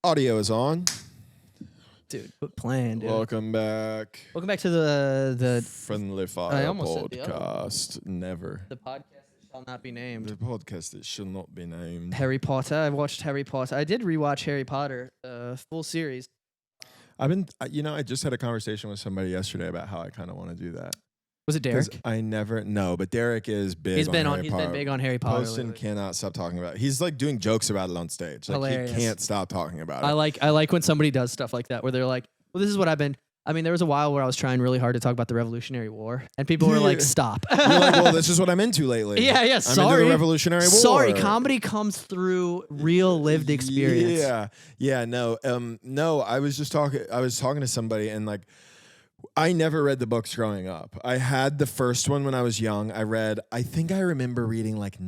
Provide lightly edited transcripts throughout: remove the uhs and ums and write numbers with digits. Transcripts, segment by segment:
Audio is on. Dude, quit playing, dude. Welcome back. Welcome back to the Friendly I Fire almost said the other podcast. Never. the podcast that shall not be The named. podcast that should not be named. Harry Potter. I watched Harry Potter. I did rewatch Harry Potter, full series. I just had a conversation with somebody yesterday about how I kind of want to do that. Was it 'Cause Derek? I never, no, but Derek is big He's on been Harry Potter. been big on Harry Potter. Poston lately. cannot stop talking about it. He's like doing jokes about it on stage. Like Hilarious. he can't stop talking about it. I like when somebody does stuff like that where they're like, well, this is what I've been. I mean, there was a while where I was trying really hard to talk about the Revolutionary War, and people were like, "Stop." You're like, well, this is what I'm into lately. Yeah. I'm into Sorry. the Revolutionary War. Sorry, comedy comes through real lived experience. Yeah. No. I was talking to somebody, and like, I never read the books growing up. I had the first one when I was young. I think I remember reading like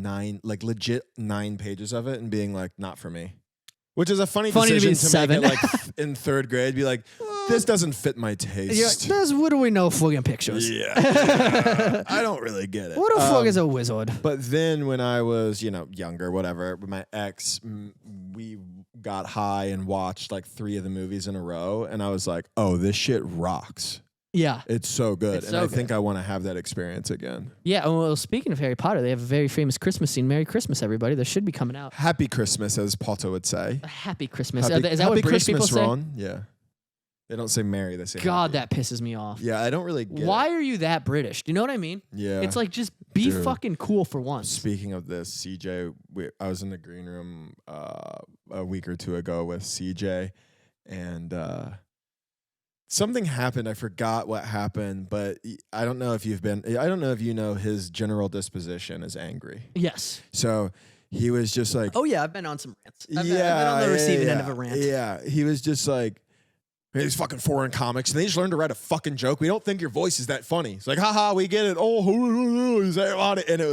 legit 9 pages of it and being like, not for me. Which is a funny to decision be to 7. make it like in 3rd grade. Be like, this doesn't fit my taste. What do we know fucking pictures? Yeah. I don't really get it. What the fuck is a wizard? But then when I was, younger, whatever, with my ex, we got high and watched like 3 of the movies in a row. And I was like, oh, this shit rocks. Yeah. It's so good. It's and so I think good. I want to have that experience again. Yeah. Well, speaking of Harry Potter, they have a very famous Christmas scene. Merry Christmas, everybody. That should be coming out. Happy Christmas, as Potter would say. A happy Christmas. Happy, Is that what happy British Christmas, people say? Ron. Yeah. They don't say Merry, they say God, happy. that pisses me off. Yeah, I don't really get Why it. are you that British? Do you know what I mean? Yeah. It's like, just be Dude. fucking cool for once. Speaking of this, CJ, I was in the green room a week or 2 ago with CJ, and something happened. I forgot what happened, but I don't know if you know his general disposition is angry. Yes. So he was just like, Oh, yeah. I've been on some rants. I've been on the receiving end of a rant. Yeah, he was just like, hey, these fucking foreign comics, and they just learned to write a fucking joke. We don't think your voice is that funny. It's like, haha, we get it. Oh, is that about it? And it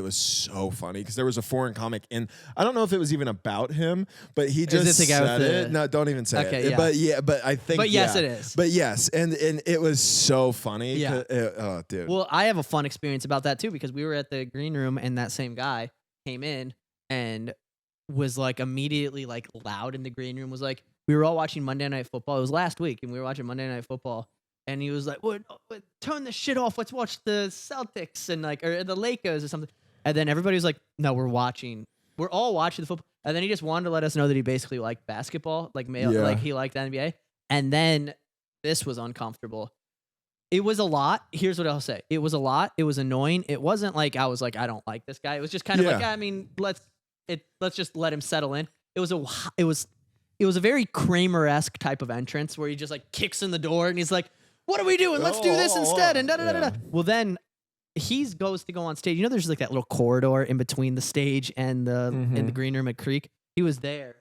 was so funny because there was a foreign comic in. I don't know if it was even about him, but he just this the guy with said the- it. No, don't even say Okay, it. yeah. But I think. But yes, yeah. it is. But yes, and it was so funny. Yeah. Oh, dude. Well, I have a fun experience about that too because we were at the green room and that same guy came in and was like immediately like loud in the green room. Was like, we were all watching Monday Night Football. It was last week, and we were watching Monday Night Football, and he was like, "What? Turn this shit off. Let's watch the Celtics and or the Lakers or something." And then everybody was like, "No, we're all watching the football." And then he just wanted to let us know that he basically liked basketball, like he liked the NBA. And then this was uncomfortable. It was a lot. Here's what I'll say: it was a lot. It was annoying. It wasn't like I was like, I don't like this guy. It was just kind of like, I mean, let's just let him settle in. It was a very Kramer-esque type of entrance where he just like kicks in the door and he's like, "What are we doing? Let's do this instead." And da-da-da-da-da. Well, then he goes to go on stage. You know, there's like that little corridor in between the stage and the green room at Creek. He was there.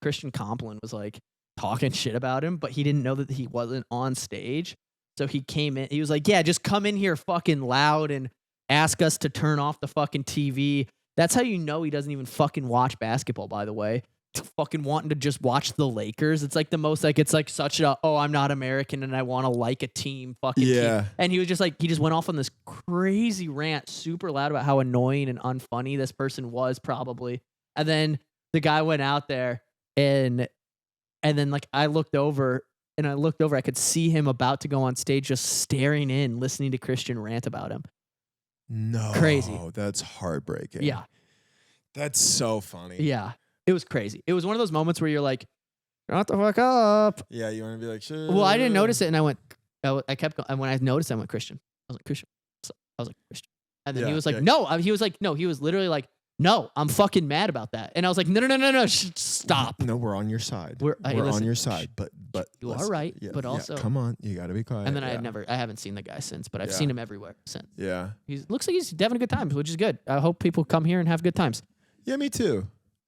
Christian Compline was like talking shit about him, but he didn't know that he wasn't on stage. So he came in. He was like, "Yeah, just come in here fucking loud and ask us to turn off the fucking TV." That's how you know he doesn't even fucking watch basketball, by the way. Fucking wanting to just watch the Lakers. It's like the most like it's like such a I'm not American and I want to like a team fucking team. And he was just like he just went off on this crazy rant super loud about how annoying and unfunny this person was probably. And then the guy went out there and then like I looked over I could see him about to go on stage just staring in listening to Christian rant about him. No. Crazy. That's heartbreaking. Yeah. That's so funny. Yeah. It was crazy. It was one of those moments where you're like, shut the fuck up. Yeah, you want to be like, sure. Well, I didn't notice it, and I kept going. And when I noticed, I went, Christian. I was like, Christian. I was like, Christian. And then he was like, no. He was like, no. He was literally like, no, I'm fucking mad about that. And I was like, no, stop. No, we're on your side. We're on your side, but you are right. Yeah, but also, come on, you got to be quiet. And then I haven't seen the guy since, but I've seen him everywhere since. Yeah, he looks like he's having a good time, which is good. I hope people come here and have good times. Yeah, me too.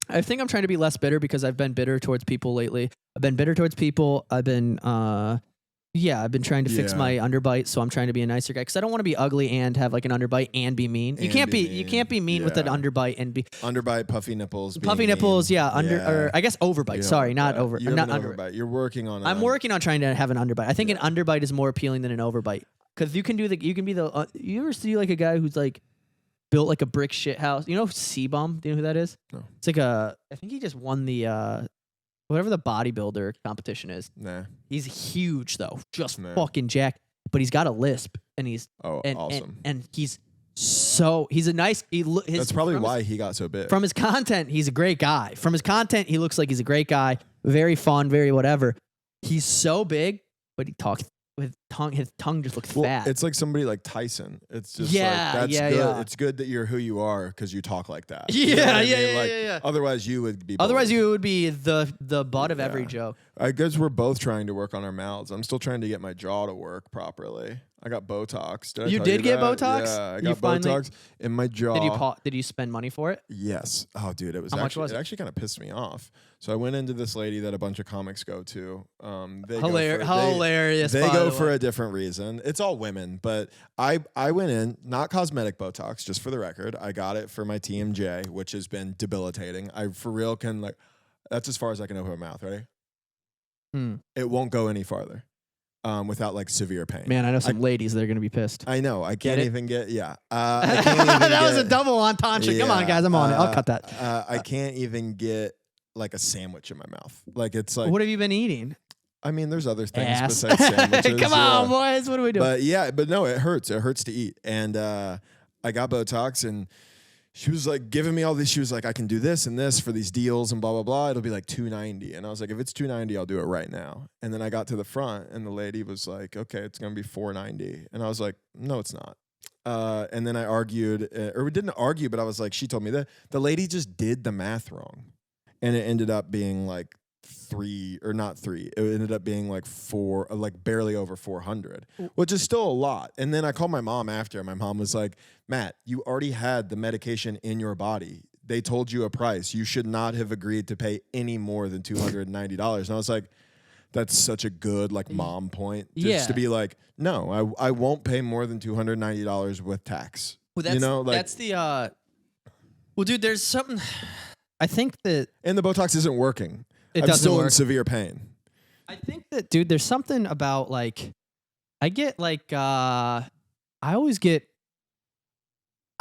I think I'm trying to be less bitter because I've been bitter towards people lately. I've been bitter towards people. I've been trying to fix my underbite, so I'm trying to be a nicer guy because I don't want to be ugly and have like an underbite and be mean. You can't be mean with an underbite and be underbite, puffy nipples, puffy nipples. Mean. Yeah, or I guess overbite. Sorry, not over. You're not overbite. You're working on. I'm working on trying to have an underbite. I think an underbite is more appealing than an overbite because you can be the. You ever see like a guy who's like built like a brick shit house? You know C-Bum? Do you know who that is? No. It's like I think he just won the whatever the bodybuilder competition is. Nah. He's huge though, just Nah. fucking jacked. But he's got a lisp, and he's awesome. And he's a nice. That's probably why he got so big. From his content, he's a great guy. From his content, he looks like he's a great guy. Very fun, very whatever. He's so big, but he talks with tongue. His tongue just looks fat. It's like somebody like Tyson. It's just Yeah, like, that's yeah, good. yeah. It's good that you're who you are because you talk like that. Yeah, You know what I yeah, mean? yeah, Like, yeah. Otherwise, you would be. Otherwise, bullied. you would be the butt of every Yeah. joke. I guess we're both trying to work on our mouths. I'm still trying to get my jaw to work properly. I got Botox. Did I You tell did get that? Botox? Yeah, I You got finally- Botox in my jaw. Did you spend money for it? Yes. Oh, dude, it was How much actually was it it? actually kind of pissed me off. So I went into this lady that a bunch of comics go to. Hilarious. They by go the for way. a different reason. It's all women, but I went in, not cosmetic Botox, just for the record. I got it for my TMJ, which has been debilitating. I for real can like, that's as far as I can open my mouth. Ready? It won't go any farther, without like severe pain. Man, I know some ladies that are gonna be pissed. I know. I can't it? even get. Yeah. I can't even That was a get- double entendre. Come on, Yeah, guys, I'm on it. I'll cut that. I can't even get like a sandwich in my mouth. Like it's like. What have you been eating? I mean, there's other things Ass. besides sandwiches. Come on, yeah. boys. What are we doing? But no, it hurts. It hurts to eat. And I got Botox, and she was like giving me all these. She was like, I can do this and this for these deals and blah blah blah. It'll be like $290. And I was like, if it's $290, I'll do it right now. And then I got to the front, and the lady was like, okay, it's gonna be $490. And I was like, no, it's not. And then I argued, or we didn't argue, but I was like, she told me that the lady just did the math wrong, and it ended up being like not three. It ended up being like four, like barely over 400, which is still a lot. And then I called my mom after, and my mom was like, Matt, you already had the medication in your body. They told you a price. You should not have agreed to pay any more than $290. And I was like, that's such a good like mom point. Just to be like, no, I won't pay more than $290 with tax. Well, that's, you know, like, that's the. Well, dude, there's something. I think that and the Botox isn't working. it I'm doesn't still in work. severe pain. I think that, dude, there's something about like, I get like, I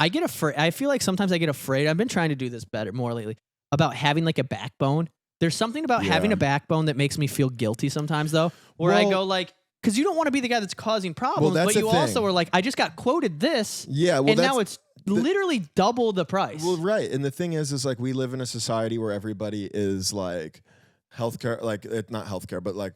get afraid. I feel like sometimes I get afraid. I've been trying to do this more lately about having like a backbone. There's something about having a backbone that makes me feel guilty sometimes, though, where I go like, because you don't want to be the guy that's causing problems, that's but you the also thing. are like, I just got quoted this, Yeah, well, and now it's literally double the price. Well, right. And the thing is like we live in a society where everybody is like healthcare, like it's not healthcare, but like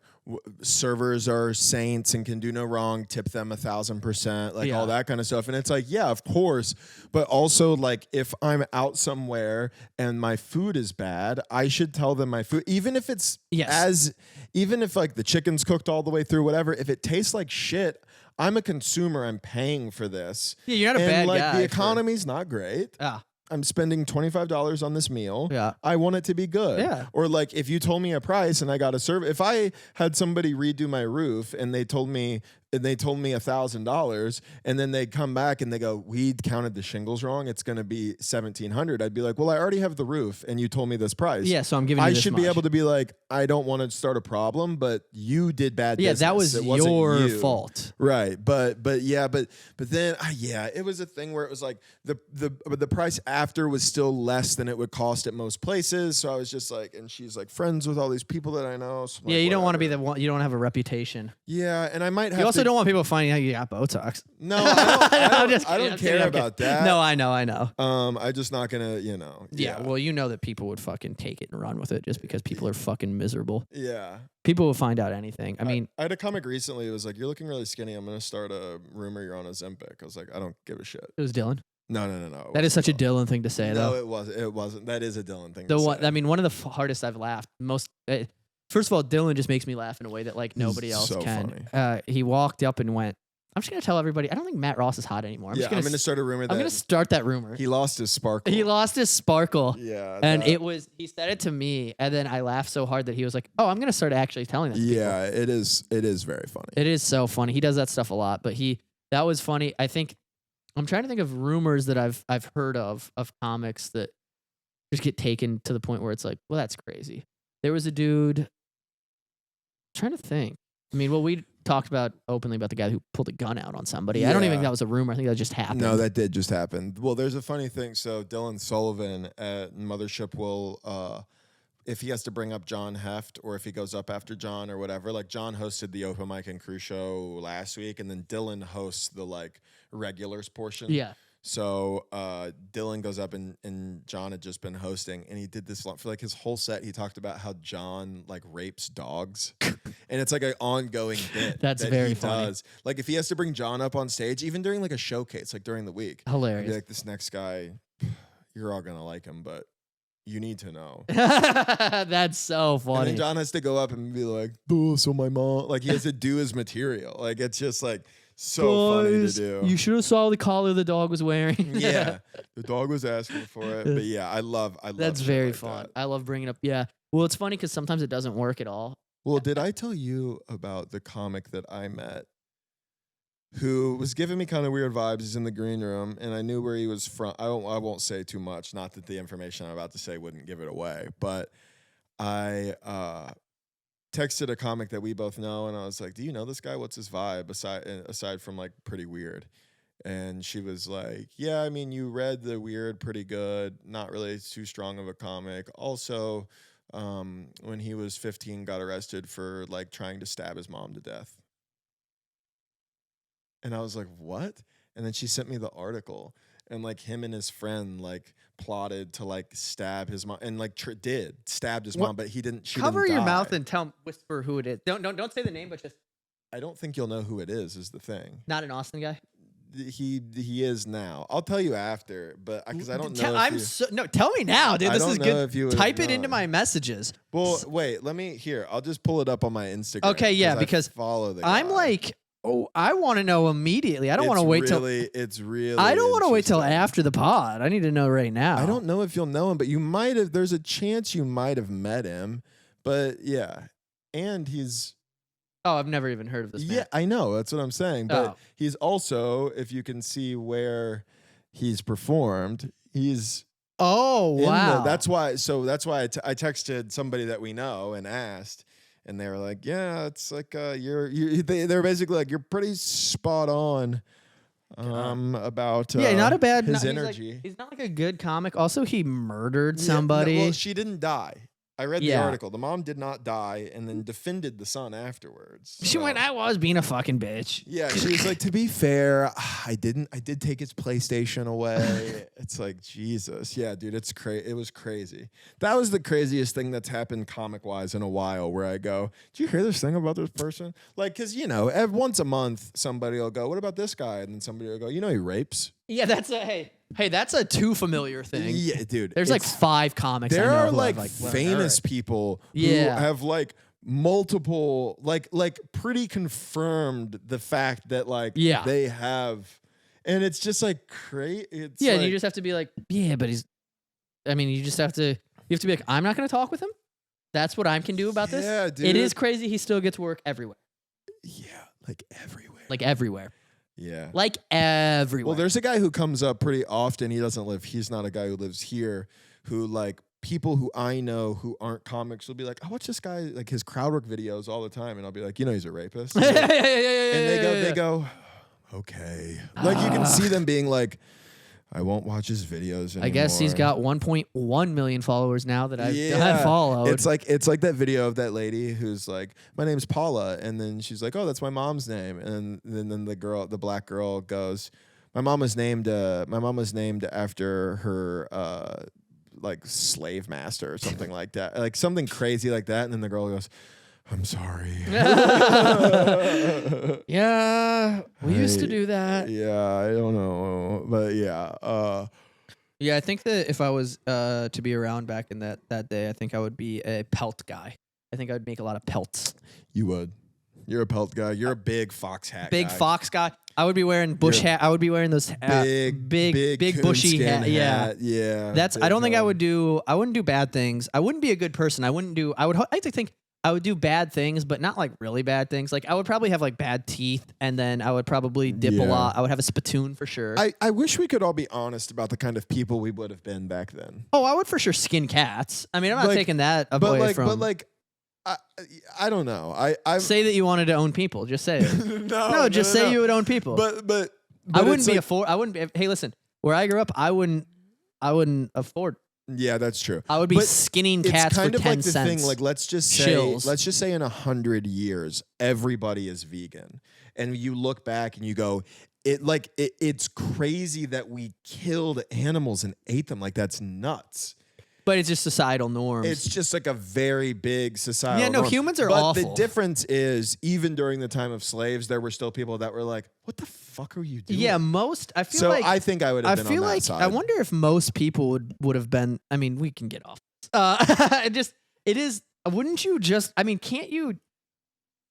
servers are saints and can do no wrong, tip them 1,000%, like all that kind of stuff. And it's like, yeah, of course. But also like if I'm out somewhere and my food is bad, I should tell them my food, even if it's even if like the chicken's cooked all the way through, whatever, if it tastes like shit, I'm a consumer. I'm paying for this. Yeah, you're not a and bad like guy. the economy's not great. Yeah. I'm spending $25 on this meal. Yeah. I want it to be good. Yeah. Or like if you told me a price and I got a service, if I had somebody redo my roof and they told me $1,000 and then they come back and they go, we counted the shingles wrong, it's going to be $1,700. I'd be like, well, I already have the roof and you told me this price. Yeah, so I'm giving you I this should be much. able to be like, I don't want to start a problem, but you did bad business. Yeah, that was It wasn't your you. fault. Right. But then it was a thing where it was like the price after was still less than it would cost at most places. So I was just like, and she's like friends with all these people that I know. So I'm Yeah, like, you don't want to be whatever. the one. You don't have a reputation. Yeah, and I might have You also to, don't want people finding out you got Botox. No, I don't I'm care kidding. about that. No, I know. I'm just not gonna, Yeah, well, you know that people would fucking take it and run with it just because people are fucking miserable. Yeah. People will find out anything. I mean, I had a comic recently. It was like, you're looking really skinny. I'm gonna start a rumor you're on Ozempic. I was like, I don't give a shit. it was Dillon. No. That is such a Dillon thing to say, No, though. it wasn't. It wasn't. That is a Dillon thing. The to one, say. I mean, one of the hardest I've laughed. First of all, Dillon just makes me laugh in a way that like nobody else so can. He walked up and went, I'm just gonna tell everybody. I don't think Matt Ross is hot anymore. I'm gonna start a rumor that I'm gonna start that rumor. he lost his sparkle. He lost his sparkle. Yeah, And he said it to me, and then I laughed so hard that he was like, "Oh, I'm gonna start actually telling that." To people." Yeah, it is. It is very funny. It is so funny. He does that stuff a lot, but that was funny. I think I'm trying to think of rumors that I've heard of comics that just get taken to the point where it's like, well, that's crazy. There was a dude. I'm trying to think. I mean, well, we talked about openly about the guy who pulled a gun out on somebody. I don't even think that was a rumor. I think that just happened. No, that did just happen. Well, there's a funny thing. So Dylan Sullivan at Mothership will if he has to bring up John Heft or if he goes up after John or whatever. Like John hosted the open mic and crew show last week, and then Dillon hosts the like regulars portion. Yeah. So Dillon goes up and John had just been hosting, and he did this for like his whole set. He talked about how John like rapes dogs, and it's like an ongoing bit. That's that very he funny. does. Like if he has to bring John up on stage, even during like a showcase, like during the week, Hilarious. he'd be like, this next guy, you're all gonna like him, but you need to know. That's so And funny. then John has to go up and be like, oh, so my mom, like he has to do his material. Like it's just like so funny to do. You should have saw the collar the dog was wearing. Yeah, the dog was asking for it, but yeah, I love. That's shit very like fun. that. I love bringing up. Yeah. Well, it's funny because sometimes it doesn't work at all. Well, did I tell you about the comic that I met, who was giving me kind of weird vibes? He's in the green room, and I knew where he was from. I won't say too much. Not that the information I'm about to say wouldn't give it away, but I texted a comic that we both know, and I was like, "Do you know this guy? What's his vibe aside from like pretty weird?" And she was like, "Yeah, I mean, you read the weird pretty good. Not really too strong of a comic. Also, when he was 15, got arrested for like trying to stab his mom to death." And I was like, "What?" And then she sent me the article, and like him and his friend like plotted to like stab his mom, and like stabbed his mom, but he didn't. She Cover didn't your die. mouth and whisper who it is. Don't say the name, but just I don't think you'll know who it is the thing. not an Austin guy. He is now. I'll tell you after, but because I don't know. Tell me now, dude. I This don't is know good. if you would Type it know into it. my messages. Well, wait. I'll just pull it up on my Instagram. Okay, yeah, I because follow the I'm guy. like, oh, I want to know immediately. I don't want to wait till. It's really. I don't want to wait till interesting. after the pod. I need to know right now. I don't know if you'll know him, but you might have. There's a chance you might have met him, but yeah, and he's. Oh, I've never even heard of this man. Yeah, I know. That's what I'm saying. But Oh. he's also, if you can see where he's performed, he's. Oh, wow. That's why. So that's why I texted somebody that we know and asked, and they were like, "Yeah, it's like they're basically like you're pretty spot on about not a bad. his he's energy." he's not like a good comic. Also, he murdered somebody. Yeah, well, she didn't die. I read the Yeah. article. The mom did not die, and then defended the son afterwards. She went, I was being a fucking bitch. Yeah, she was like, to be fair, I did take his PlayStation away. It's like, Jesus. Yeah, dude, it was crazy. That was the craziest thing that's happened comic-wise in a while, where I go, did you hear this thing about this person? Like, because, once a month, somebody will go, what about this guy? And then somebody will go, he rapes. Yeah, that's that's a too familiar thing. Yeah, dude. There's like 5 comics. There I know are who like I've, famous people who Yeah. have like multiple, like pretty confirmed the fact that like Yeah. they have, and it's just like crazy. Yeah, and you just have to be like, yeah, but he's. I mean, you have to be like, I'm not going to talk with him. That's what I can do about this. Yeah, dude. It is crazy. He still gets work everywhere. Yeah, like everywhere. Like everywhere. Yeah. Like everywhere. Well, there's a guy who comes up pretty often. He's not a guy who lives here, who like people who I know who aren't comics will be like, I watch this guy, like his crowd work videos all the time. And I'll be like, he's a rapist. And they go, okay. Like you can see them being like, I won't watch his videos anymore. I guess he's got 1.1 million followers now that I've followed. It's like that video of that lady who's like, my name's Paula, and then she's like, oh, that's my mom's name, and then the black girl goes, my mom was named after her like slave master or something like that, like something crazy like that, and then the girl goes, I'm sorry. Yeah, we used to do that. Yeah, I don't know, but yeah. Yeah, I think that if I was to be around back in that day, I think I would be a pelt guy. I think I would make a lot of pelts. You would. You're a pelt guy. You're a big fox hat Big guy. fox guy. I would be wearing bush hat. I would be wearing those big bushy coonskin hat. Yeah. Yeah. That's. I big don't think I one. would do. I wouldn't do bad things. I wouldn't be a good person. I wouldn't do. I would. I like to think I would do bad things, but not like really bad things. Like I would probably have like bad teeth, and then I would probably dip a Yeah. lot. I would have a spittoon for sure. I wish we could all be honest about the kind of people we would have been back then. I would for sure skin cats. I mean, I'm not Like, taking that away from. But like, I don't know. I say that you wanted to own people. Just say it. no, Just say you would own people. But I wouldn't it's be like, afford. I wouldn't be. Hey, listen. Where I grew up, I wouldn't afford Yeah, that's true. I would be skinning cats it's kind for of 10 like the cents. thing. Like, let's just say in 100 years, everybody is vegan, and you look back and you go, it's crazy that we killed animals and ate them. Like, that's nuts. But it's just societal norms. It's just like a very big societal norm. Humans are but awful. The difference is, even during the time of slaves, there were still people that were like, what the fuck are you doing? Yeah, I feel like... I think I would have been on that side. I wonder if most people would have been... I mean, we can get off. Wouldn't you just... I mean, can't you...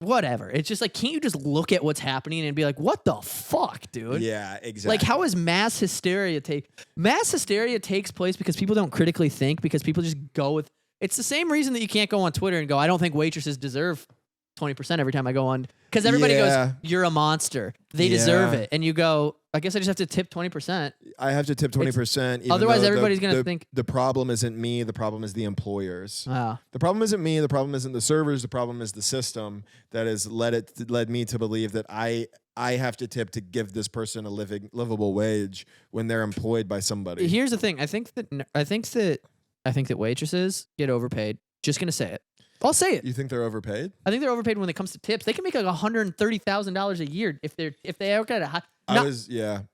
Whatever. It's just like, can't you just look at what's happening and be like, what the fuck, dude? Yeah, exactly. Like, how is mass hysteria Mass hysteria takes place because people don't critically think, because people just go with... It's the same reason that you can't go on Twitter and go, I don't think waitresses deserve 20% every time I go on. Because everybody goes, you're a monster. They deserve it. And you go, I guess I just have to tip 20%. I have to tip 20%. Otherwise, everybody's going to think... The problem isn't me. The problem is the employers. Wow. The problem isn't me. The problem isn't the servers. The problem is the system that has led me to believe that I have to tip to give this person a livable wage when they're employed by somebody. Here's the thing. I think that waitresses get overpaid. Just going to say it. I'll say it. You think they're overpaid? I think they're overpaid when it comes to tips. They can make like $130,000 a year if they work at a high.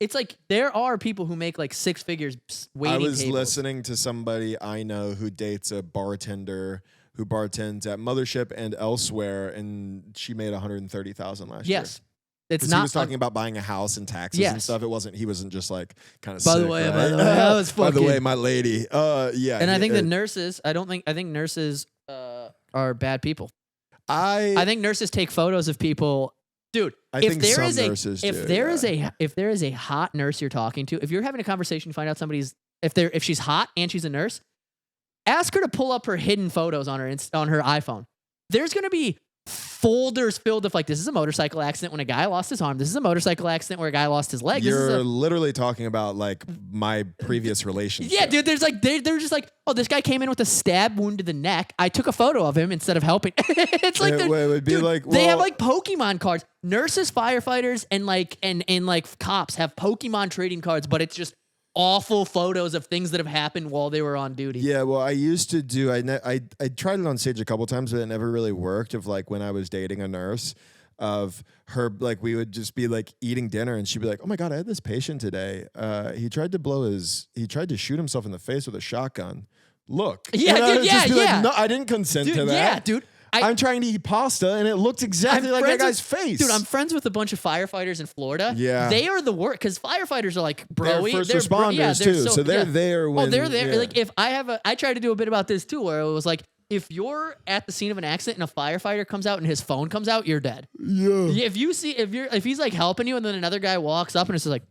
It's like there are people who make like six figures waiting tables. Listening to somebody I know who dates a bartender who bartends at Mothership and elsewhere, and she made $130,000 last year. Yes. It's not. He was talking about buying a house and taxes and stuff. He wasn't just like kind of. By the way, I was fucking. By the way, my lady. Yeah. And I think that nurses. I think nurses are bad people. I think nurses take photos of people. Dude, if there is a hot nurse you're talking to, if you're having a conversation, you find out if she's hot and she's a nurse, ask her to pull up her hidden photos on her iPhone. There's gonna be folders filled with like, this is a motorcycle accident when a guy lost his arm. This is a motorcycle accident where a guy lost his leg. You're literally talking about like my previous relationship. Yeah, dude. There's like they're just like, oh, this guy came in with a stab wound to the neck. I took a photo of him instead of helping. It's like it would be like, they have like Pokemon cards. Nurses, firefighters, and like cops have Pokemon trading cards, but it's just awful photos of things that have happened while they were on duty. Yeah, well, I used to do. I tried it on stage a couple times, but it never really worked. Of like when I was dating a nurse, of her like we would just be like eating dinner, and she'd be like, "Oh my god, I had this patient today. He tried to shoot himself in the face with a shotgun. Look, yeah, dude, yeah. Like, no, I didn't consent to that. Yeah, dude." I'm trying to eat pasta, and it looked exactly like that guy's face. Dude, I'm friends with a bunch of firefighters in Florida. Yeah. They are the worst, because firefighters are like broy. They're first responders, too, so they're there when... they're there. Yeah. Like, if I tried to do a bit about this, too, where it was like, if you're at the scene of an accident and a firefighter comes out and his phone comes out, you're dead. Yeah. If he's like helping you and then another guy walks up and it's just like,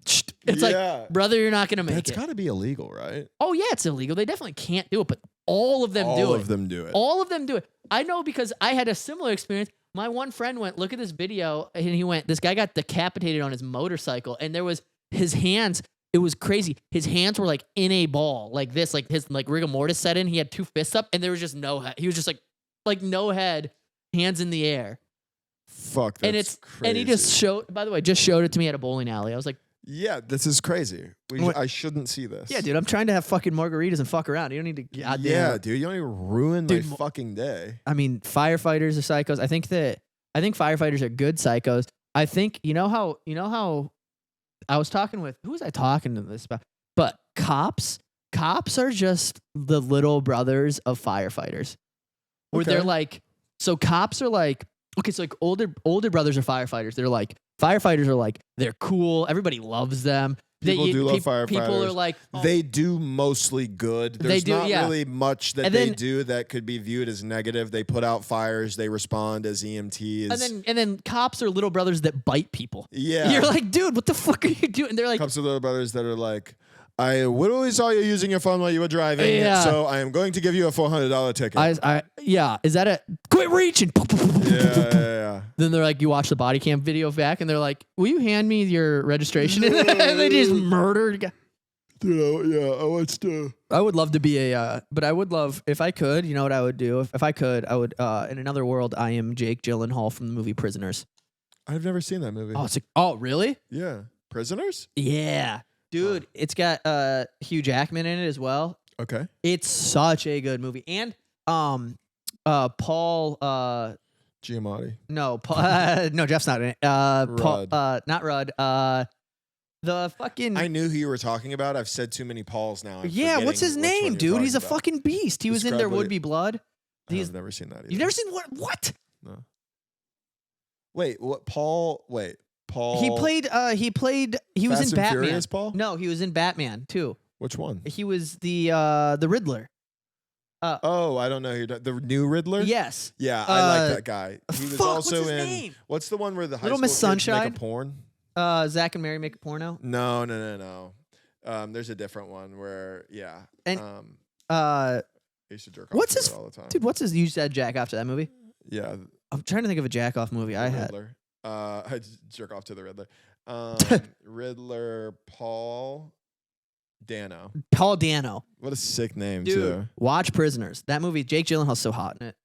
it's like, brother, you're not gonna make it. It's got to be illegal, right? Oh yeah, it's illegal. They definitely can't do it, but all of them do it. All of them do it. All of them do it. I know because I had a similar experience. My one friend went, look at this video, and he went, this guy got decapitated on his motorcycle, and there was his hands. It was crazy. His hands were like in a ball, like this, like his like rigor mortis set in. He had two fists up, and there was just no head. He was just like no head, hands in the air. Fuck, that's crazy. And he just showed. By the way, just showed it to me at a bowling alley. I was like, yeah, this is crazy. I shouldn't see this. Yeah, dude, I'm trying to have fucking margaritas and fuck around. You don't need to. Yeah, dude, you don't even ruin my fucking day. I mean, firefighters are psychos. I think firefighters are good psychos. I think you know how. I was talking with, who was I talking to this about? But cops are just the little brothers of firefighters. Where they're like, so cops are like, okay, so like older brothers are firefighters. They're like, firefighters are like, they're cool. Everybody loves them. People do love firefighters. People are like, oh. They do mostly good. There's not really much that they do that could be viewed as negative. They put out fires. They respond as EMTs. And then cops are little brothers that bite people. Yeah. You're like, dude, what the fuck are you doing? And they're like, cops are little brothers that are like, I literally saw you using your phone while you were driving, so I am going to give you a $400 ticket. Yeah. Is that a quit reaching? Yeah. Then they're like, you watch the body cam video back, and they're like, will you hand me your registration? And they just murdered. Dude, I would love to be but I would love, if I could, you know what I would do? If I could, I would, in another world, I am Jake Gyllenhaal from the movie Prisoners. I've never seen that movie. Oh, really? Yeah. Prisoners? Yeah. Dude, it's got Hugh Jackman in it as well. Okay. It's such a good movie. And Paul Giamatti. no, Paul, no, Jeff's not in it. Paul, Rudd. not Rudd. The fucking I knew who you were talking about. I've said too many Pauls now. I'm yeah, what's his forgetting which one name, you're dude? talking He's a about. fucking beast. He was in Describe There what Would it- Be Blood. I've never seen that either. You've never seen what? What? No. Wait, what? Paul. Wait, Paul. He was Fast in and Batman. Furious, Paul? No, he was in Batman too. Which one? He was the Riddler. Oh, I don't know. The new Riddler. Yes. Yeah, I like that guy. He was fuck, also what's his in. name? What's the one where the high Little school Miss kids Sunshine? make a porn? Zach and Mary Make a Porno. No. There's a different one where And I used to jerk off what's to his it all the time. dude? What's his? You said jack off to that movie. Yeah, I'm trying to think of a jack off movie I the had. Riddler. I jerk off to the Riddler. Riddler, Paul Dano. Paul Dano. What a sick name, Dude, too. watch Prisoners. That movie, Jake Gyllenhaal's so hot in it.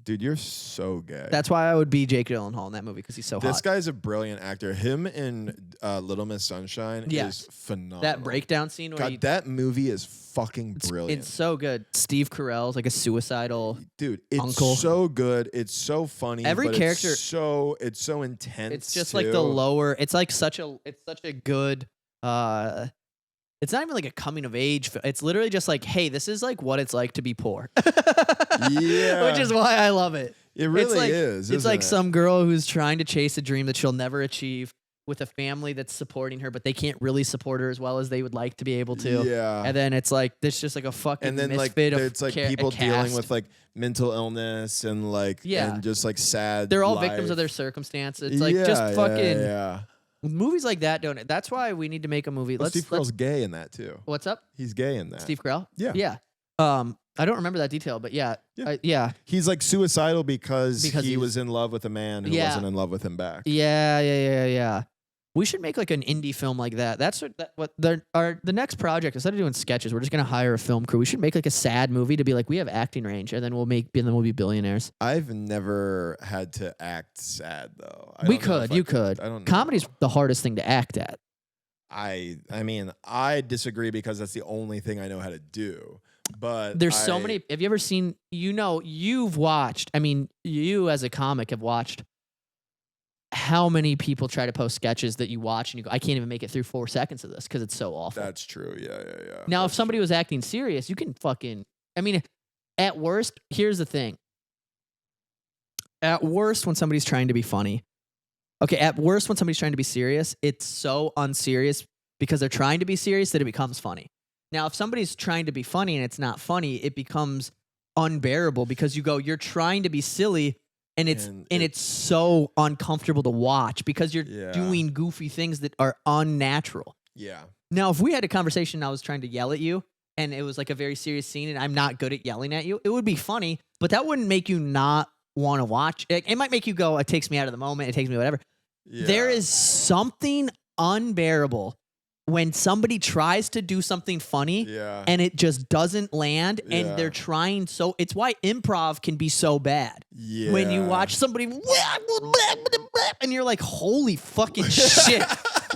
Dude, you're so gay. That's why I would be Jake Gyllenhaal in that movie because he's so This hot. guy's a brilliant actor. Him in Little Miss Sunshine Yes. is phenomenal. That breakdown scene where God, that movie is fucking brilliant. it's so good. Steve Carell's like a suicidal. Dude, it's uncle. so good. It's so funny. Every but character- it's so intense. It's just too. like the lower. It's like such a good. It's not even like a coming of age. It's literally just like, hey, this is like what it's like to be poor. Yeah. Which is why I love it. It really it's like, is. It's isn't like it? some girl who's trying to chase a dream that she'll never achieve with a family that's supporting her, but they can't really support her as well as they would like to be able to. Yeah. And then it's like there's just like a fucking And then like misfit of it's like a people dealing cast. with like mental illness and like Yeah. and just like sad. They're all life. victims of their circumstance. It's like just fucking Yeah. movies like that don't. That's why we need to make a movie. Well, Steve Carell's gay in that too. What's up, He's gay in that. Steve Carell? Yeah. Yeah. I don't remember that detail, but yeah. Yeah. Yeah. He's like suicidal because Because he he's- was in love with a man who Yeah. wasn't in love with him back. Yeah. We should make like an indie film like that. That's what the next project. Instead of doing sketches, we're just gonna hire a film crew. We should make like a sad movie to be like we have acting range, and then we'll be billionaires. I've never had to act sad though. You could. I don't know. Comedy's the hardest thing to act at. I mean, I disagree because that's the only thing I know how to do. But There's so many. Have you ever seen? You've watched. I mean, you as a comic have watched. How many people try to post sketches that you watch and you go, I can't even make it through 4 seconds of this because it's so awful. That's true. Yeah. Now, That's if somebody was acting serious, you can fucking. I mean, at worst, here's the thing. At worst, when somebody's trying to be funny. Okay, at worst, when somebody's trying to be serious, it's so unserious because they're trying to be serious that it becomes funny. Now, if somebody's trying to be funny and it's not funny, it becomes unbearable because you go, you're trying to be silly and it's so uncomfortable to watch because you're Yeah. doing goofy things that are unnatural. Yeah. Now, if we had a conversation and I was trying to yell at you and it was like a very serious scene and I'm not good at yelling at you, it would be funny, but that wouldn't make you not want to watch. It might make you go, it takes me out of the moment, it takes me whatever. Yeah. There is something unbearable when somebody tries to do something funny Yeah. and it just doesn't land Yeah. and they're trying so it's why improv can be so bad. Yeah. When you watch somebody and you're like, holy fucking shit.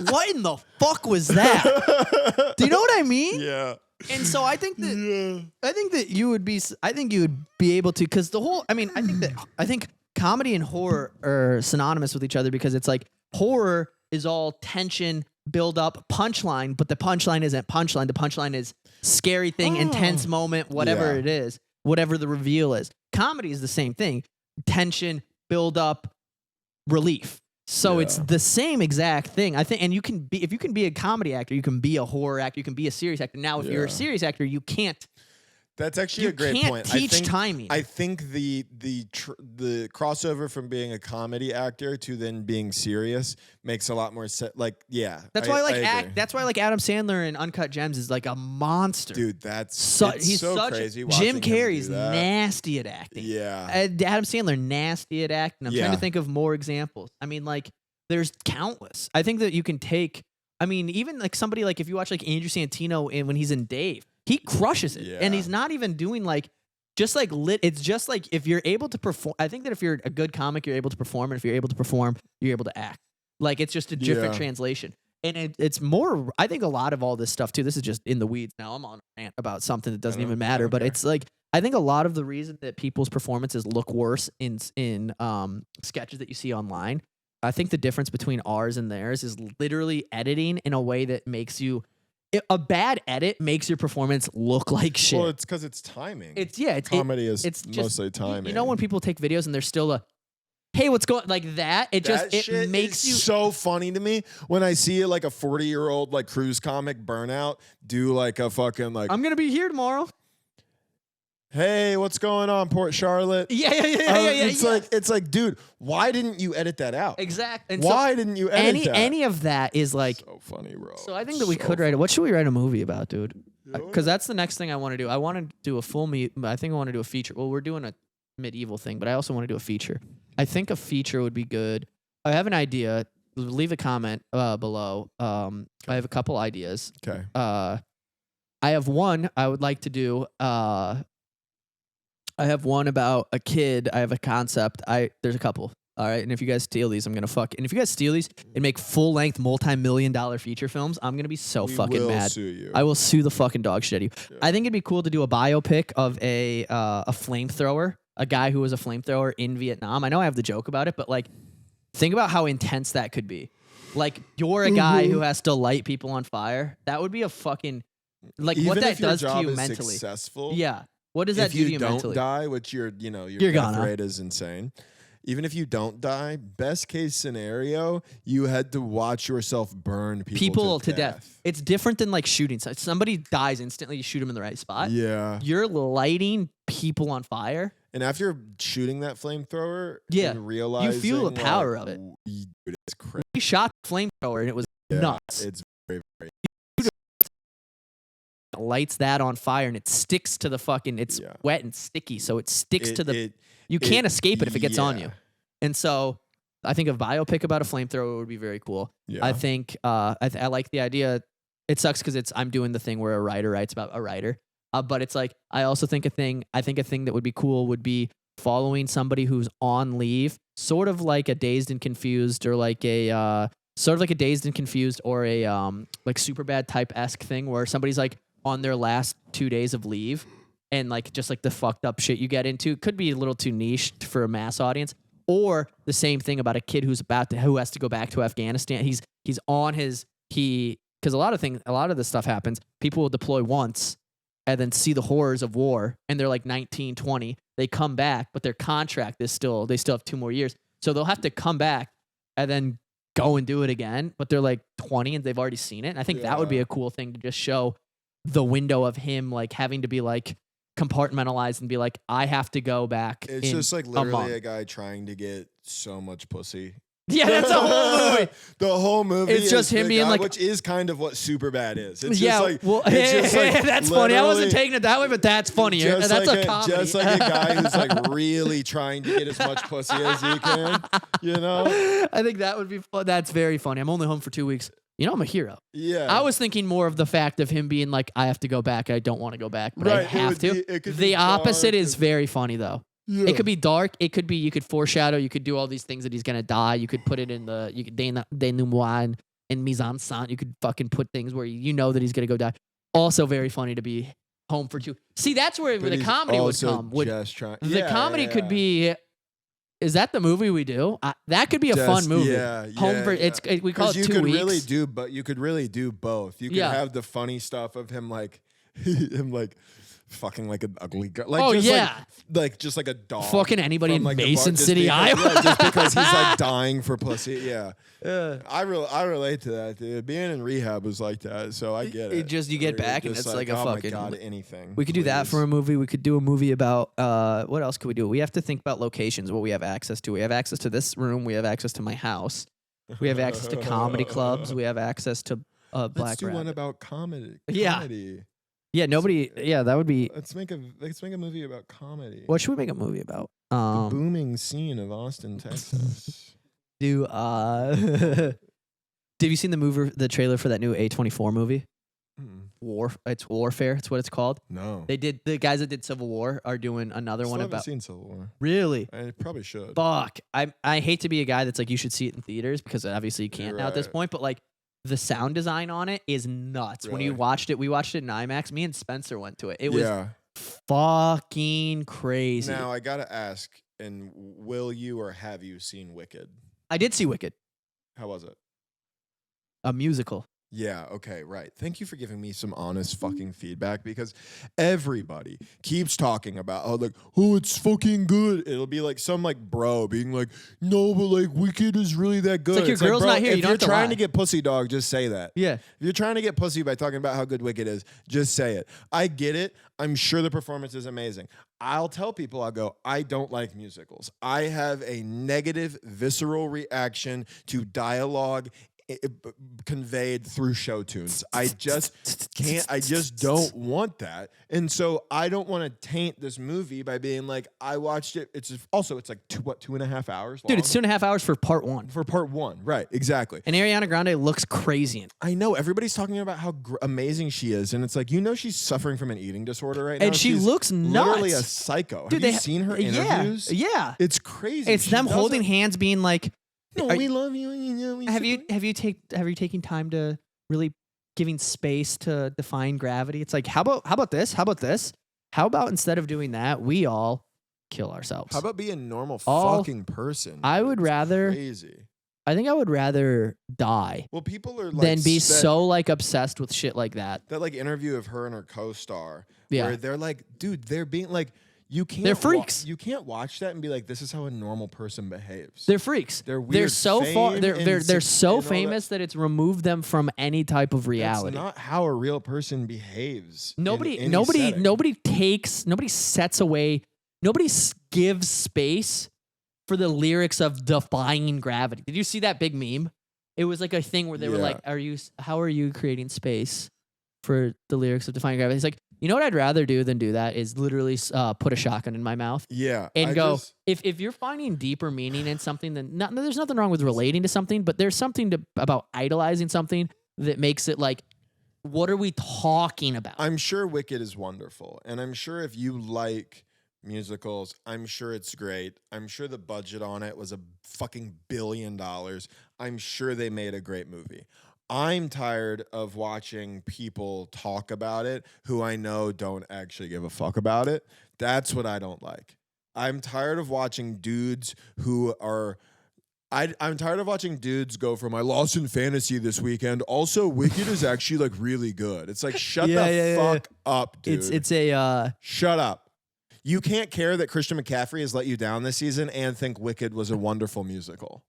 What in the fuck was that? Do you know what I mean? Yeah. And so I think that you would be able to, because I think comedy and horror are synonymous with each other because it's like horror is all tension, build up, punchline, but the punchline isn't punchline. The punchline is scary thing, intense moment, whatever Yeah. it is, whatever the reveal is. Comedy is the same thing. Tension, build up, relief. So it's Yeah. the same exact thing. I think, and if you can be a comedy actor, you can be a horror actor, you can be a serious actor. Now, if you're a Yeah. serious actor, you can't. That's actually You a great can't point. teach timing. I think the crossover from being a comedy actor to then being serious makes a lot more sense. Like, yeah, That's why I agree. That's why like Adam Sandler in Uncut Gems is like a monster. Dude, that's He's so such crazy. Jim watching him do Carrey's that. nasty at acting. Yeah, Adam Sandler nasty at acting. I'm trying Yeah. to think of more examples. I mean, like there's countless. I think that you can take. I mean, even like somebody like if you watch like Andrew Santino when he's in Dave, he crushes it, Yeah. and he's not even doing like. Just like lit, it's just like if you're able to perform. I think that if you're a good comic, you're able to perform, and if you're able to perform, you're able to act. Like it's just a different Yeah. translation. it's more. I think a lot of all this stuff too. This is just in the weeds now. I'm on a rant about something that doesn't even matter. But it's like I think a lot of the reason that people's performances look worse in sketches that you see online. I think the difference between ours and theirs is literally editing in a way that makes you. A bad edit makes your performance look like shit. Well, it's because it's timing. Comedy is it's mostly timing. You know when people take videos and they're still hey, what's going like that? It shit makes is you so funny to me when I see like a 40-year-old like cruise comic burnout do like a fucking like I'm gonna be here tomorrow. Hey, what's going on, Port Charlotte? Yeah. It's like, dude, why didn't you edit that out? Exactly. Why didn't you edit that? Any of that is like so funny, bro. So I think that we could write it. What should we write a movie about, dude? Because that's the next thing I want to do. I want to do a full I think I want to do a feature. Well, we're doing a medieval thing, but I also want to do a feature. I think a feature would be good. I have an idea. Leave a comment below. I have a couple ideas. Okay. I have one I would like to do. I have one about a kid. I have a concept. There's a couple. All right. And if you guys steal these, I'm going to fuck. And if you guys steal these and make full-length, multi-million-dollar feature films, I'm going to be so fucking mad. Sue you. I will sue the fucking dog shit out of you. Yeah. I think it'd be cool to do a biopic of a flamethrower, a guy who was a flamethrower in Vietnam. I know I have the joke about it, but like, think about how intense that could be. Like, you're a guy who has to light people on fire. That would be a fucking, like, even what that if your does job to you is mentally. Successful, Yeah. What does that do to you mentally? If you don't die, which your You're death gonna. rate is insane. Even if you don't die, best case scenario, you had to watch yourself burn people to death. It's different than like shooting. So if somebody dies instantly, you shoot them in the right spot. Yeah. You're lighting people on fire. And after shooting that flamethrower, Yeah, and realizing you feel the power of it. Dude, it's crazy. We shot the flamethrower and it was nuts. It's very, very. Lights that on fire and it sticks to the fucking. It's wet and sticky, so it sticks to the. You can't escape it if it gets on you. And so, I think a biopic about a flamethrower would be very cool. Yeah. I think I like the idea. It sucks because I'm doing the thing where a writer writes about a writer. But it's like I also think a thing that would be cool would be following somebody who's on leave, sort of like a Dazed and Confused or like a Dazed and Confused or a like Superbad type-esque thing where somebody's like on their last 2 days of leave and like just like the fucked up shit you get into could be a little too niche for a mass audience. Or the same thing about a kid who has to go back to Afghanistan. He's on because a lot of this stuff happens. People will deploy once and then see the horrors of war and they're like 19, 20. They come back, but their contract is they still have 2 more years. So they'll have to come back and then go and do it again, but they're like 20 and they've already seen it. And I think that would be a cool thing to just show the window of him like having to be like compartmentalized and be like, I have to go back. It's just like literally a guy trying to get so much pussy. Yeah, that's the whole movie. The whole movie it's just him being like, which is kind of what Superbad is. It's yeah, just like, well, it's just like that's funny. I wasn't taking it that way, but that's funny. That's like a comedy. Just like a guy who's like really trying to get as much pussy as he can. You know, I think that would be fun. That's very funny. I'm only home for 2 weeks. You know, I'm a hero. Yeah. I was thinking more of the fact of him being like, I have to go back. I don't want to go back, but I have to. The opposite is very funny, though. Yeah. It could be dark. It could be, you could foreshadow. You could do all these things that he's going to die. You could put it in denouement and mise en scène. You could fucking put things where you know that he's going to go die. Also very funny to be home for 2. See, that's where the comedy would come. The comedy could be... Is that the movie we do? That could be a fun movie. We call it 2 weeks. You could really do both. You could have the funny stuff of him like fucking like an ugly guy. Like, just like a dog. Fucking anybody in Mason City, Iowa. Yeah, just because he's like dying for pussy. Yeah. I relate to that, dude. Being in rehab was like that, so I get it. You get back and it's like a fucking... Oh my God, anything. We could do that for a movie. We could do a movie about... what else could we do? We have to think about locations, what we have access to. We have access to this room. We have access to my house. We have access to comedy clubs. We have access to Black Let's do Rabbit. one about comedy. Yeah. Yeah, nobody... Yeah, that would be... Let's make a movie about comedy. What should we make a movie about? The booming scene of Austin, Texas. Have you seen the trailer for that new A24 movie? It's Warfare. It's what it's called. No. The guys that did Civil War are doing another one about... I haven't seen Civil War. Really? I probably should. Fuck. I hate to be a guy that's like, you should see it in theaters because obviously you can't now at this point, but like the sound design on it is nuts. When you Really? watched it, we watched it in IMAX. Me and Spencer went to it. It was Yeah. fucking crazy. Now I gotta ask, and will you or have you seen Wicked? I did see Wicked, How was it? a musical. Yeah, okay, right. Thank you for giving me some honest fucking feedback, because everybody keeps talking about, oh, it's fucking good. It'll be like some like bro being like, no, but like Wicked is really that good. like your girl's bro, not here, If you don't you're have to trying lie. to get pussy, dog, just say that. Yeah. If you're trying to get pussy by talking about how good Wicked is, just say it. I get it. I'm sure the performance is amazing. I'll tell people, I'll go, I don't like musicals. I have a negative, visceral reaction to dialogue conveyed through show tunes. I just can't. I just don't want that. And so I don't want to taint this movie by being like, I watched it. It's like 2.5 hours long? Dude, it's 2.5 hours for part one. For part one. Right, exactly. And Ariana Grande looks crazy in it. I know everybody's talking about how amazing she is, and it's like, she's suffering from an eating disorder right now. And she She's looks nuts. literally a psycho. Dude, Have you seen her interviews? Yeah. It's crazy. It's She them holding doesn't- hands being like, No, Are- we love you. We have you support-" taken time to really giving space to define gravity? It's like, how about this? How about this? How about instead of doing that, we all kill ourselves? How about being a normal All- fucking person? I would It's rather crazy. I think I would rather die Well, people are like than be that, so like obsessed with shit like that. that like interview of her and her co-star. Yeah. Where they're like, dude, they're being like, you can't. They're freaks. You can't watch that and be like, this is how a normal person behaves. They're freaks. They're They're weird so far. fame They're and so all that. famous that it's removed them from any type of That's reality. not how a real person behaves. in any setting. Nobody sets away. Nobody gives space for the lyrics of defying gravity. Did you see that big meme? It was like a thing where they were Yeah. like, how are you creating space for the lyrics of defying gravity? He's like, you know what I'd rather do than do that is literally put a shotgun in my mouth Yeah. and I go, just- if you're finding deeper meaning in something, then there's nothing wrong with relating to something, but there's something about idolizing something that makes it like, what are we talking about? I'm sure Wicked is wonderful. And I'm sure if you like musicals, I'm sure it's great. I'm sure the budget on it was a fucking $1 billion. I'm sure they made a great movie. I'm tired of watching people talk about it who I know don't actually give a fuck about it. That's what I don't like. I'm tired of watching dudes who are... I'm tired of watching dudes go from, I lost in fantasy this weekend. Also, Wicked is actually like really good. It's like, shut the fuck up, dude. It's a Shut up. You can't care that Christian McCaffrey has let you down this season and think Wicked was a wonderful musical.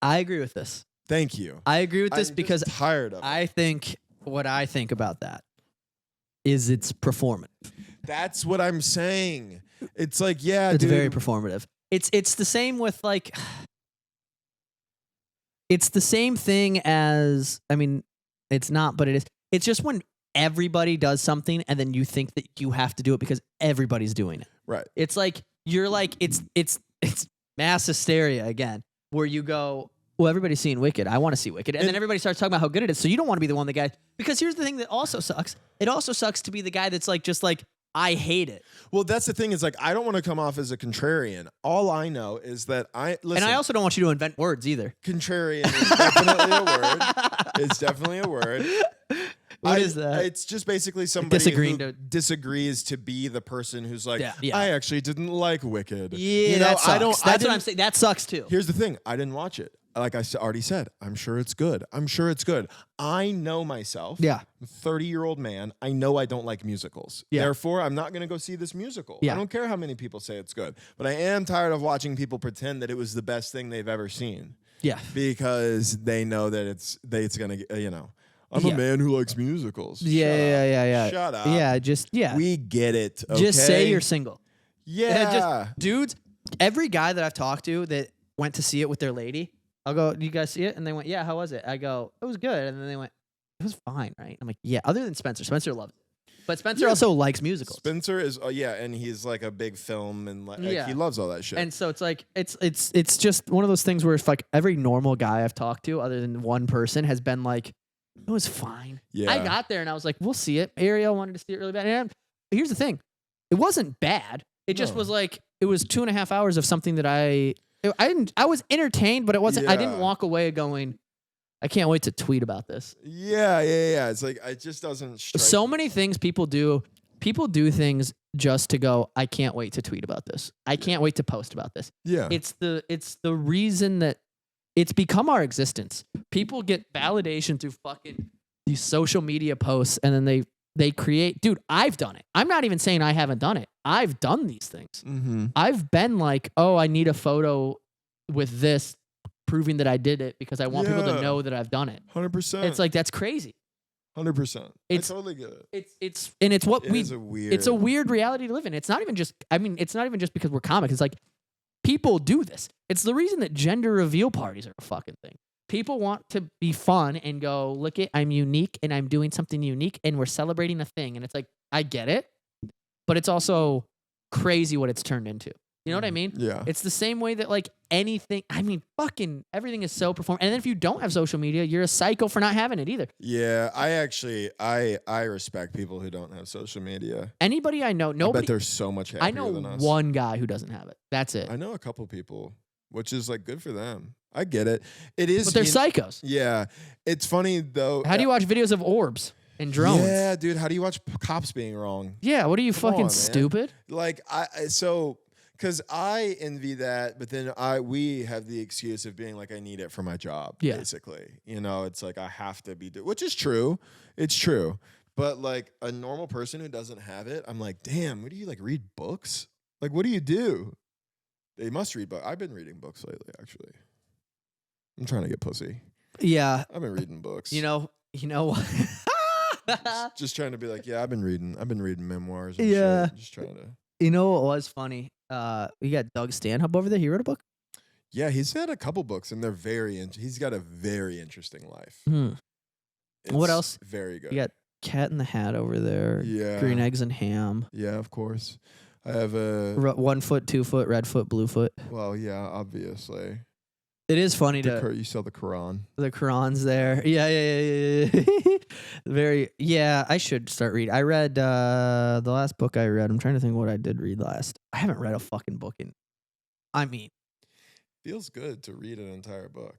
I agree with this. Thank you. I agree with this I'm because just tired of it. I think what I think about that is it's performative. That's what I'm saying. It's like, yeah, It's dude. very performative. It's the same with like it's the same thing as, I mean, it's not, but it is. It's just when everybody does something and then you think that you have to do it because everybody's doing it. Right. It's like you're like it's mass hysteria again, where you go, well, everybody's seeing Wicked. I want to see Wicked. And then everybody starts talking about how good it is. So you don't want to be the one, the guy. Because here's the thing that also sucks. It also sucks to be the guy that's like, just like, I hate it. Well, that's the thing is like, I don't want to come off as a contrarian. All I know is that listen. And I also don't want you to invent words either. Contrarian is definitely a word. It's definitely a word. What is that? It's just basically somebody Disagreeing who to- disagrees to be the person who's like, Yeah. I actually didn't like Wicked. Yeah, You know, that sucks. I That's what didn't- I'm saying. That sucks too. Here's the thing. I didn't watch it. Like I already said, I'm sure it's good. I'm sure it's good. I know myself. Yeah. I'm a 30-year-old man. I know I don't like musicals. Yeah. Therefore, I'm not going to go see this musical. Yeah. I don't care how many people say it's good. But I am tired of watching people pretend that it was the best thing they've ever seen Yeah. because they know that it's going to, I'm Yeah. a man who likes musicals. Yeah. Shut up. Yeah. We get it. Okay? Just say you're single. Yeah. Just, dudes, every guy that I've talked to that went to see it with their lady, I'll go, you guys see it? And they went, yeah, how was it? I go, it was good. And then they went, it was fine, right? I'm like, yeah, other than Spencer. Spencer loves it. But Spencer also likes musicals. Spencer is, and he's like a big film and like Yeah. he loves all that shit. And so it's like, it's just one of those things where it's like every normal guy I've talked to, other than one person, has been like, it was fine. Yeah. I got there and I was like, we'll see it. Ariel wanted to see it really bad. And here's the thing. It wasn't bad. It just No. was like, it was 2.5 hours of something that I was entertained, but it wasn't, I didn't Yeah. walk away going, I can't wait to tweet about this. Yeah. It's like it just doesn't strike So me. many things people do. People do things just to go, I can't wait to tweet about this. I can't wait to post about this. Yeah. It's the reason that it's become our existence. People get validation through fucking these social media posts, and then they create. Dude, I've done it. I'm not even saying I haven't done it. I've done these things. Mm-hmm. I've been like, oh, I need a photo with this proving that I did it because I want people to know that I've done it. 100%. It's like, that's crazy. 100%. It's totally get it. It's what It we. is a weird. It's a weird reality to live in. It's not even just. I mean, it's not even just because we're comics. It's like people do this. It's the reason that gender reveal parties are a fucking thing. People want to be fun and go, look at, I'm unique and I'm doing something unique and we're celebrating a thing. And it's like, I get it, but it's also crazy what it's turned into. You know what I mean? Yeah. It's the same way that like anything, I mean, fucking everything is so performed. And then if you don't have social media, you're a psycho for not having it either. Yeah, I respect people who don't have social media. Anybody I know, I bet nobody. they're so much happier I know than us. one guy who doesn't have it. That's it. I know a couple people, which is like good for them. I get it. It is. But they're psychos. Yeah, it's funny though. How do you watch videos of orbs and drones? Yeah, dude. How do you watch cops being wrong? Yeah, what are you Come fucking on, man. stupid? Like because I envy that, but then we have the excuse of being like, I need it for my job. Yeah. Basically, it's like I have to be which is true. It's true. But like a normal person who doesn't have it, I'm like, damn, what do you like read books? Like, what do you do? They must read books. I've been reading books lately, actually. I'm trying to get pussy. Yeah. I've been reading books. You know what? just trying to be like, yeah, I've been reading memoirs and Yeah. shit. Just trying to. You know what was funny? We got Doug Stanhope over there. He wrote a book. Yeah, he's had a couple books and they're he's got a very interesting life. What else? Very good. You got Cat in the Hat over there. Yeah. Green Eggs and Ham. Yeah, of course. I have a 1 foot, 2 foot, red foot, blue foot. well, yeah, obviously. It is funny You sell the Quran. the Quran's there. Yeah. Very. Yeah, I should start reading. I read the last book I read. I'm trying to think what I did read last. I haven't read a fucking book Feels good to read an entire book.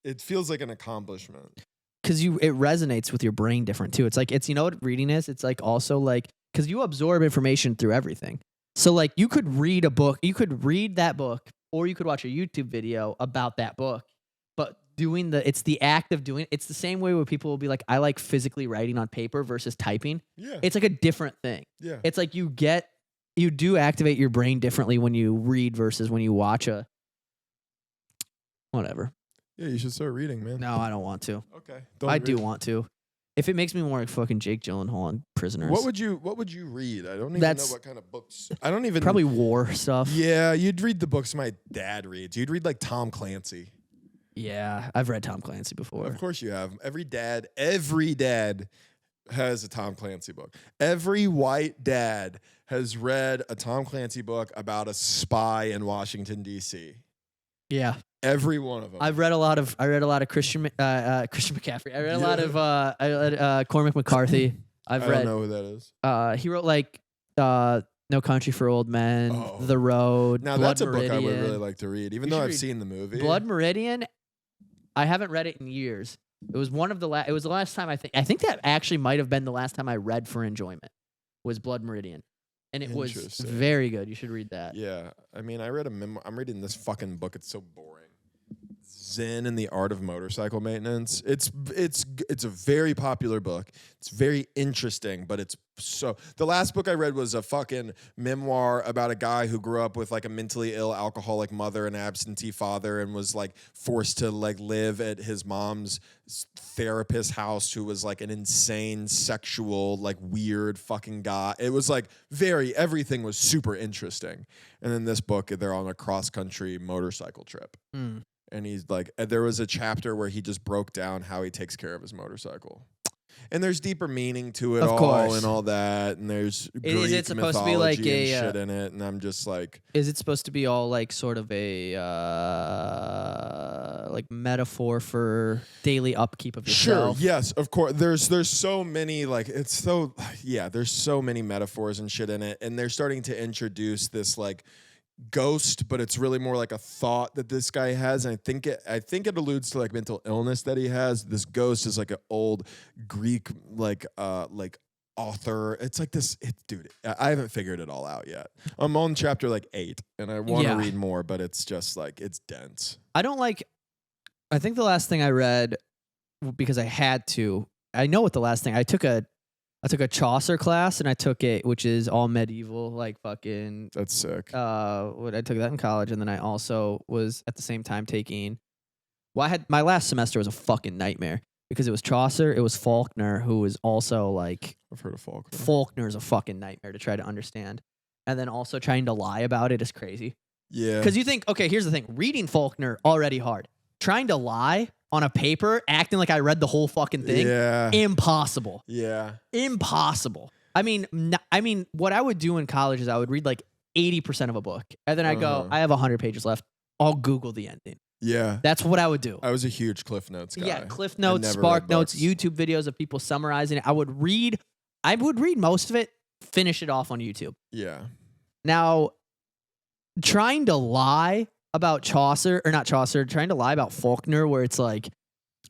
It feels like an accomplishment. because it resonates with your brain different too. It's like you know what reading is. It's like also like because you absorb information through everything. So like you could read a book, you could read that book, or you could watch a YouTube video about that book. But it's the act of doing. It's the same way where people will be like, I like physically writing on paper versus typing. Yeah. It's like a different thing. Yeah. It's like you do activate your brain differently when you read versus when you watch whatever. Yeah, you should start reading, man. No, I don't want to. Okay. I do want to. If it makes me more like fucking Jake Gyllenhaal on Prisoners. What would you read? I don't even know what kind of books. I don't even probably war stuff. Yeah, you'd read the books my dad reads. You'd read like Tom Clancy. Yeah, I've read Tom Clancy before. Of course you have. Every dad has a Tom Clancy book. Every white dad has read a Tom Clancy book about a spy in Washington D.C. Yeah. Every one of them. I read a lot of Christian McCaffrey. I read a lot of Cormac McCarthy. I don't know who that is. He wrote like No Country for Old Men, The Road. Now Blood that's a Meridian. book I would really like to read, even though I've seen the movie. Blood Meridian. I haven't read it in years. It was one of the it was the last time I think that actually might have been the last time I read for enjoyment was Blood Meridian. And it was very good. You should read that. Yeah. I mean, I read a memoir. I'm reading this fucking book. It's so boring. Zen and the Art of Motorcycle Maintenance. It's a very popular book. It's very interesting, but the last book I read was a fucking memoir about a guy who grew up with like a mentally ill alcoholic mother and absentee father and was like forced to like live at his mom's therapist house, who was like an insane sexual like weird fucking guy. It was like everything was super interesting. And in this book they're on a cross country motorcycle trip. And he's like, there was a chapter where he just broke down how he takes care of his motorcycle. And there's deeper meaning to it all and all that. And there's Greek it supposed to be mythology like a and shit in it. And I'm just like, is it supposed to be all like sort of a like metaphor for daily upkeep of yourself? Sure, yes, of course. There's so many there's so many metaphors and shit in it. And they're starting to introduce this like ghost, but it's really more like a thought that this guy has. And I think it alludes to like mental illness that he has. This ghost is like an old Greek like author. It's like this, dude. I haven't figured it all out yet. I'm on chapter like 8, and I want to read more, but it's just like it's dense. I think the last thing I read, because I had to. I know what the last thing I took a Chaucer class, and I took it, which is all medieval, like fucking. That's sick. I took that in college, and then I also was at the same time taking. Well, I had my last semester was a fucking nightmare because it was Chaucer, it was Faulkner, who was also like. I've heard of Faulkner. Faulkner is a fucking nightmare to try to understand, and then also trying to lie about it is crazy. Yeah. Because you think, okay, here's the thing: reading Faulkner already hard. Trying to lie on a paper, acting like I read the whole fucking thing, impossible. Yeah. Impossible. I mean, what I would do in college is I would read like 80% of a book, and then I go, I have 100 pages left. I'll Google the ending. Yeah. That's what I would do. I was a huge Cliff Notes guy. Yeah, Cliff Notes, Spark Notes, YouTube videos of people summarizing it. I would read most of it, finish it off on YouTube. Yeah. Now, trying to lie about trying to lie about Faulkner, where it's like,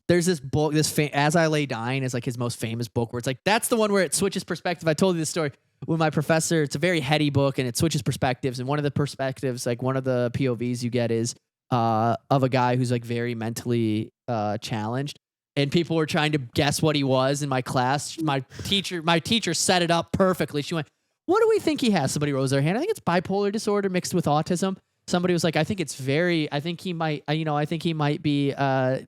there's this book, As I Lay Dying is like his most famous book, where it's like, that's the one where it switches perspective. I told you this story with my professor. It's a very heady book, and it switches perspectives. And one of the perspectives, like one of the POVs you get is of a guy who's like very mentally challenged. And people were trying to guess what he was in my class. My teacher set it up perfectly. She went, "What do we think he has?" Somebody rose their hand. I think it's bipolar disorder mixed with autism. Somebody was like, I think he might be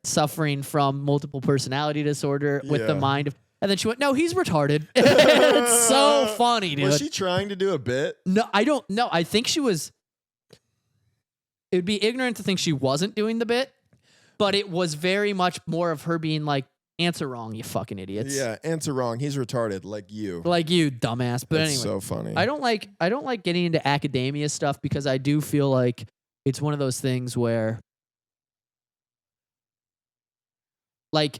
suffering from multiple personality disorder with the mind of. And then she went, "No, he's retarded." It's so funny, dude. Was she trying to do a bit? No, I don't know. I think she was. It would be ignorant to think she wasn't doing the bit, but it was very much more of her being like, "Answer wrong, you fucking idiots." Yeah, answer wrong. He's retarded, like you. Like you, dumbass. But That's anyway, so funny. I don't like getting into academia stuff because I do feel like it's one of those things where, like,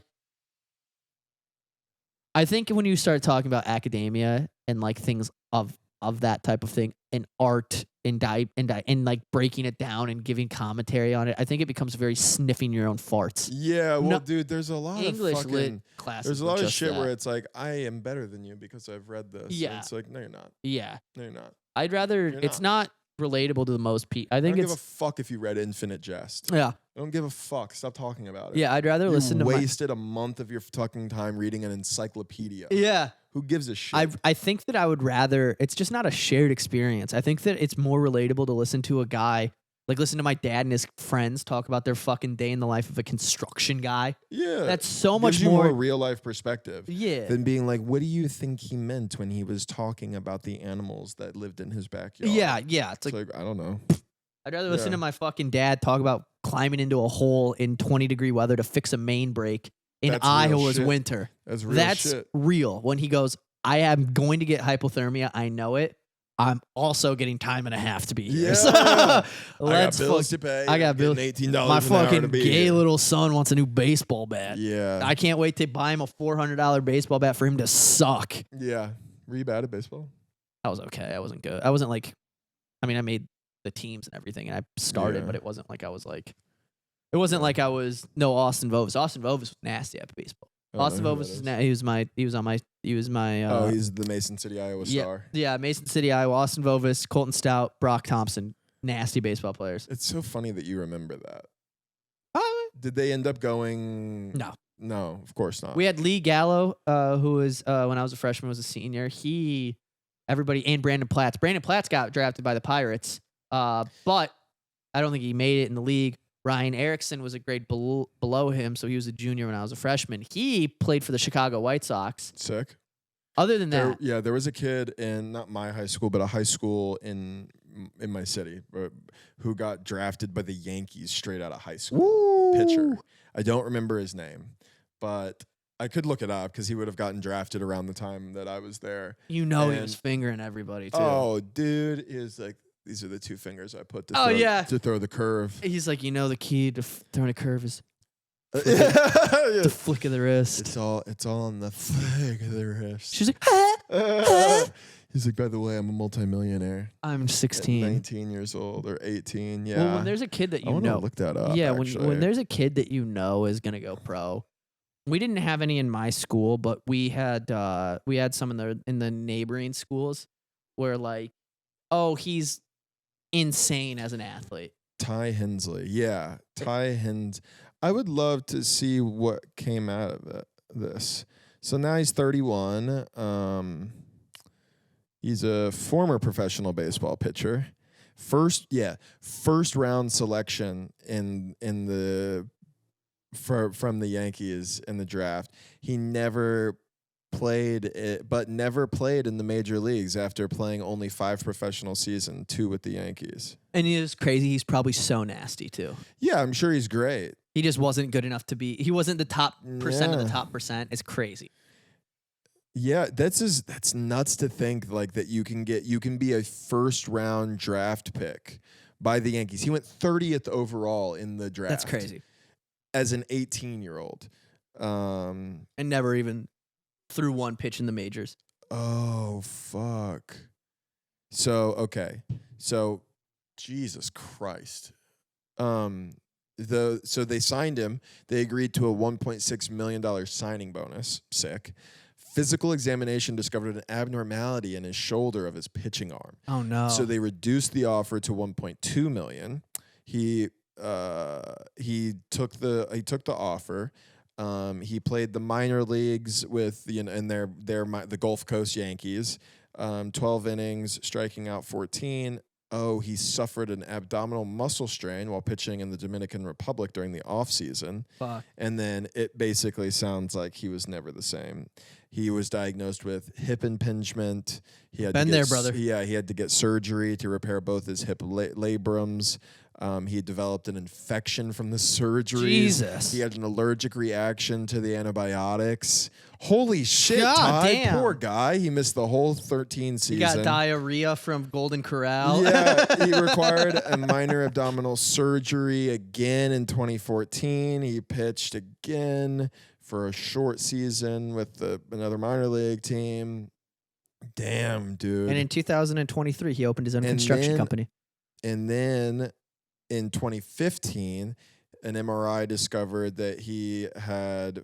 I think when you start talking about academia and like things of that type of thing and art and like breaking it down and giving commentary on it, I think it becomes very sniffing your own farts. Yeah, well, dude, there's a lot English of fucking lit classes. there's a lot of shit that. where it's like, I am better than you because I've read this. Yeah. And it's like, no, you're not. Yeah. No, you're not. I'd rather. It's not relatable to the most people. I think I don't it's. give a fuck if you read Infinite Jest. Yeah. I don't give a fuck. Stop talking about it. Yeah, I'd rather listen to. Wasted a month of your fucking time reading an encyclopedia. Yeah. Who gives a shit? I think that I would rather. It's just not a shared experience. I think that it's more relatable to listen to a guy. Like, listen to my dad and his friends talk about their fucking day in the life of a construction guy. Yeah. That's so much gives you more real life perspective. Yeah. Than being like, what do you think he meant when he was talking about the animals that lived in his backyard? Yeah. It's like I don't know. I'd rather listen to my fucking dad talk about climbing into a hole in 20-degree weather to fix a main break in That's real Iowa's shit. winter. That's real That's shit. real. When he goes, "I am going to get hypothermia. I know it. I'm also getting time and a half to be here." Yeah. So, I let's got bills to pay. I got bills. $18 My an fucking hour to be gay here. little son wants a new baseball bat. Yeah. I can't wait to buy him a $400 baseball bat for him to suck. Yeah. Were you bad at baseball? I was okay. I wasn't good. I wasn't like, I mean, I made the teams and everything, and I started, Yeah. but it wasn't like I was like, it wasn't like I was Austin Vovis. Austin Vovis was nasty at baseball. Austin Vovis was he was my he's the Mason City, Iowa star. Yeah, Mason City, Iowa. Austin Vovis, Colton Stout, Brock Thompson, nasty baseball players. It's so funny that you remember that. Uh, Did they end up going? No, of course not. We had Lee Gallo, who was when I was a freshman, was a senior. And Brandon Platts. Brandon Platts got drafted by the Pirates, but I don't think he made it in the league. Ryan Erickson was a grade below him, so he was a junior when I was a freshman. He played for the Chicago White Sox. Sick. Other than that, there was a kid in not my high school, but a high school in my city who got drafted by the Yankees straight out of high school. Woo! Pitcher. I don't remember his name, but I could look it up because he would have gotten drafted around the time that I was there. he was fingering everybody too. Oh, dude, is like. These are the two fingers I put to to throw the curve. He's like, the key to throwing a curve is the the flick of the wrist. It's all on the flick of the wrist. She's like, ah! He's like, by the way, I'm a multimillionaire. I'm At 16. 19 years old or 18. Yeah. Well, when there's a kid that I you want to know, look that up. yeah, actually. when there's a kid that you know is gonna go pro. We didn't have any in my school, but we had some in the neighboring schools where like, oh, he's insane as an athlete. Ty Hensley. Yeah. Ty Hens. I would love to see what came out of this. So now he's 31. He's a former professional baseball pitcher. First round selection from the Yankees in the draft. He never played it, but never played in the major leagues after playing only 5 professional seasons, 2 with the Yankees. And he is crazy. He's probably so nasty too. Yeah, I'm sure he's great. He just wasn't good enough to be. He wasn't the top percent of the top percent. It's crazy. Yeah, that's nuts to think like that you can be a first round draft pick by the Yankees. He went 30th overall in the draft. That's crazy. As an 18-year-old. And never even threw one pitch in the majors. Oh, fuck. So Jesus Christ. So they signed him. They agreed to a $1.6 million signing bonus. Sick. Physical examination discovered an abnormality in his shoulder of his pitching arm. Oh no. So they reduced the offer to $1.2 million. He took the offer. He played the minor leagues with the Gulf Coast Yankees. 12 innings, striking out 14. Oh, he suffered an abdominal muscle strain while pitching in the Dominican Republic during the offseason. Fuck. And then it basically sounds like he was never the same. He was diagnosed with hip impingement. He had Been there, brother. Yeah, he had to get surgery to repair both his hip labrums. He developed an infection from the surgery. Jesus. He had an allergic reaction to the antibiotics. Holy shit, God Ty. damn. Poor guy. He missed the whole 13 season. He got diarrhea from Golden Corral. Yeah, he required a minor abdominal surgery again in 2014. He pitched again for a short season with another minor league team. Damn, dude. And in 2023, he opened his own construction company. And then in 2015, an MRI discovered that he had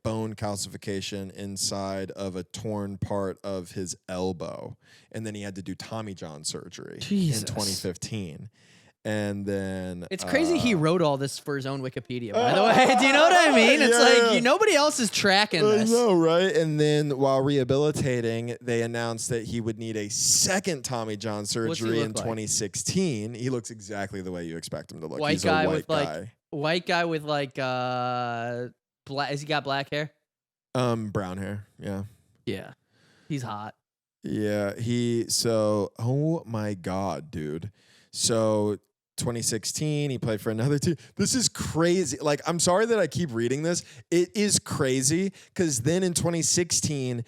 bone calcification inside of a torn part of his elbow. And then he had to do Tommy John surgery Jesus. in 2015. And then It's crazy he wrote all this for his own Wikipedia, by the way. Do you know what I mean? It's nobody else is tracking this. I know, right? And then while rehabilitating, they announced that he would need a second Tommy John surgery in 2016. He looks exactly the way you expect him to look. He's a white guy. White guy with like black. Has he got black hair? Brown hair. Yeah. Yeah. He's hot. Yeah. Oh my God, dude. So 2016, he played for another team. This is crazy. Like, I'm sorry that I keep reading this. It is crazy because then in 2017,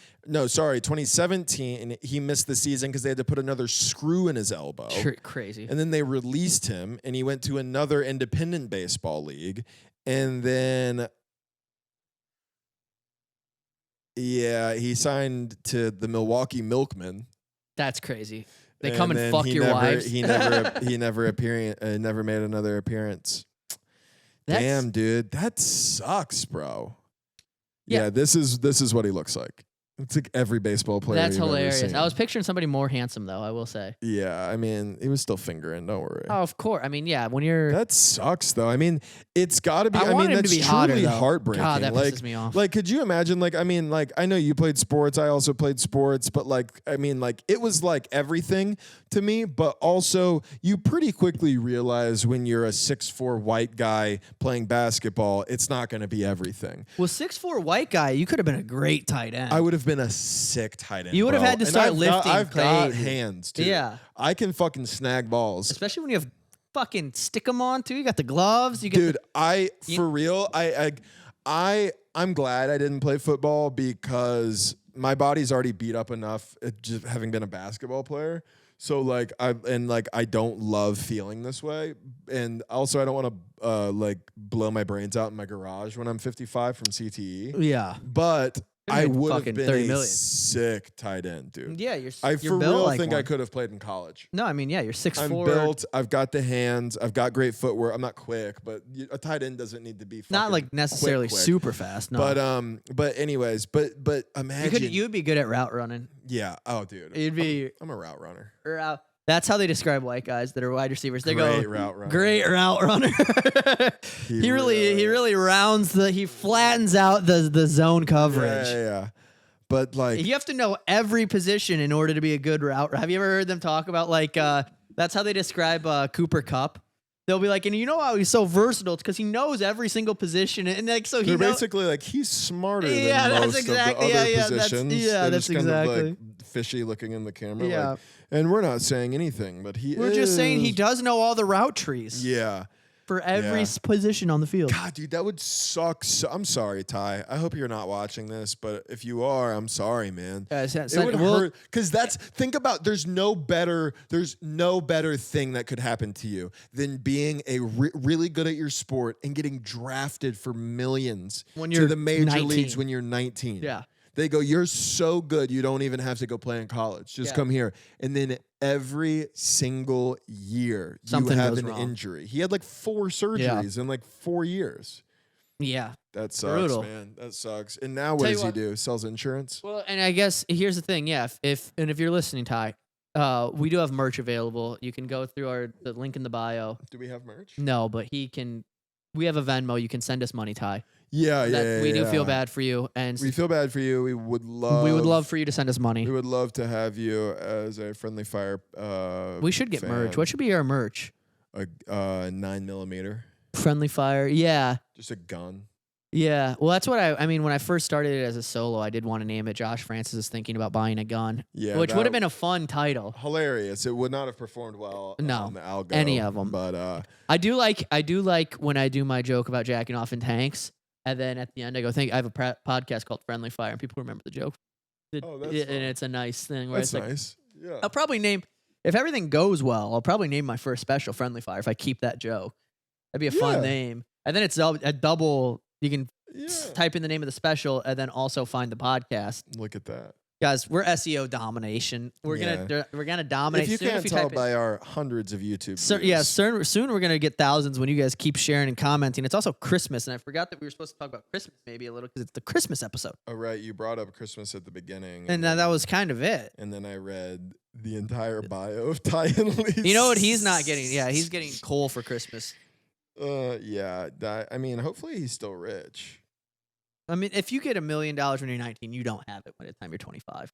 he missed the season because they had to put another screw in his elbow. Crazy. And then they released him and he went to another independent baseball league. And then, he signed to the Milwaukee Milkmen. That's crazy. They come and fuck your wives. He never made another appearance. Damn, dude, that sucks, bro. Yeah, this is what he looks like. It's like every baseball player. That's you've hilarious. ever seen. I was picturing somebody more handsome, though, I will say. Yeah, I mean, he was still fingering. Don't worry. Oh, of course. I mean, yeah, when you're... That sucks, though. I mean, it's got to be... I want him that's to be hotter, truly though. heartbreaking. God, that pisses me off. Like, could you imagine, I know you played sports. I also played sports. But, it was, everything to me. But also, you pretty quickly realize when you're a 6'4" white guy playing basketball, it's not going to be everything. Well, 6'4" white guy, you could have been a great tight end. I would have been a sick tight end. You would have had to start lifting. I've got hands, too. Yeah. I can fucking snag balls. Especially when you have fucking stick 'em on, too. You got the gloves. You Dude, for real, I'm glad I didn't play football because my body's already beat up enough just having been a basketball player. So I don't love feeling this way, and also I don't want to blow my brains out in my garage when I'm 55 from CTE. Yeah, but I would have fucking been 30 a million. sick tight end, dude. Yeah, you're I you're for built real like think I one. could have played in college. No, I mean, yeah, you're 6'4". I'm built. I've got the hands. I've got great footwork. I'm not quick, but a tight end doesn't need to be fucking Not like necessarily quick. super fast. No, But anyways, but imagine you'd be good at route running. yeah. Oh, dude, You'd be I'm a route runner. That's how they describe white guys that are wide receivers. They Great go route runner. great route runner. he really rounds he flattens out the zone coverage. Yeah. But like, You have to know every position in order to be a good route. Have you ever heard them talk about like that's how they describe Cooper Kupp? They'll be like, and you know how he's so versatile? It's because he knows every single position, and like so they're basically like he's smarter than most of the other positions. That's just exactly. kind of like fishy looking in the camera. Yeah. Like, and we're not saying anything, but We're just saying he is. does know all the route trees. Yeah. For every Yeah. position on the field. God, dude, that would suck. I'm sorry, Ty. I hope you're not watching this, but if you are, I'm sorry, man. It would hurt because think about. There's no better thing that could happen to you than being really good at your sport and getting drafted for millions When to you're the major 19. leagues when you're 19. Yeah. They go, you're so good, you don't even have to go play in college. Just come here. And then every single year, Something you have goes an wrong. injury. He had like 4 surgeries in like 4 years. Yeah. That sucks, Brutal. man. That sucks. And now what Tell you does he what. do? Sells insurance? Well, and I guess here's the thing. Yeah. If you're listening, Ty, we do have merch available. You can go through the link in the bio. Do we have merch? No, but we have a Venmo. You can send us money, Ty. Yeah. We do feel bad for you. And We feel bad for you. We would love for you to send us money. We would love to have you as a Friendly Fire We should get fan. merch. What should be our merch? A 9mm. Friendly Fire. Yeah. Just a gun. Yeah. Well, that's what I mean, when I first started it as a solo, I did want to name it Josh Francis is Thinking About Buying a Gun. Yeah. Which would have been a fun title. Hilarious. It would not have performed well No, on the algo. any of them. But I do like when I do my joke about jacking off in tanks, and then at the end I go, I have a podcast called Friendly Fire, and people remember the joke. Oh, that's and fun. it's a nice thing. Where that's it's like, nice. Yeah. I'll probably name, if everything goes well, I'll probably name my first special Friendly Fire if I keep that joke. That'd be a fun name. And then it's a double. You can type in the name of the special and then also find the podcast. Look at that. Guys, we're SEO domination. We're gonna dominate. If you soon can't if you tell type in- by our hundreds of YouTube views. soon we're gonna get thousands when you guys keep sharing and commenting. It's also Christmas, and I forgot that we were supposed to talk about Christmas maybe a little because it's the Christmas episode. Oh, right. You brought up Christmas at the beginning. And that was kind of it. And then I read the entire bio of Ty and Lee. You know what he's not getting? Yeah, he's getting coal for Christmas. Yeah. I mean, hopefully he's still rich. I mean, if you get $1 million when you're 19, you don't have it by the time you're 25.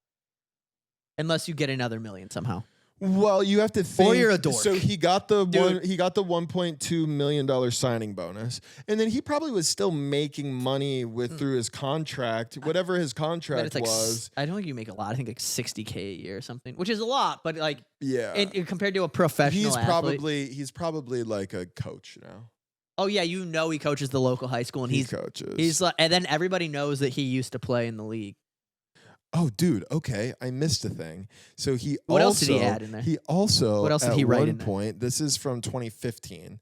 Unless you get another million somehow. Well, you have to think. Or you're a dork. So he got the Dude. he got the $1.2 million signing bonus, and then he probably was still making money through his contract, whatever his But contract it's like, was. I don't think you make a lot. I think like $60K a year or something, which is a lot, but like, Yeah, compared to a professional athlete. he's probably like a coach now. Oh yeah, he coaches the local high school, and He coaches. he's like, and then everybody knows that he used to play in the league. Oh, dude. Okay, I missed a thing. So What else did he add in there? He also. What else did at he write one in there? point, this is from 2015.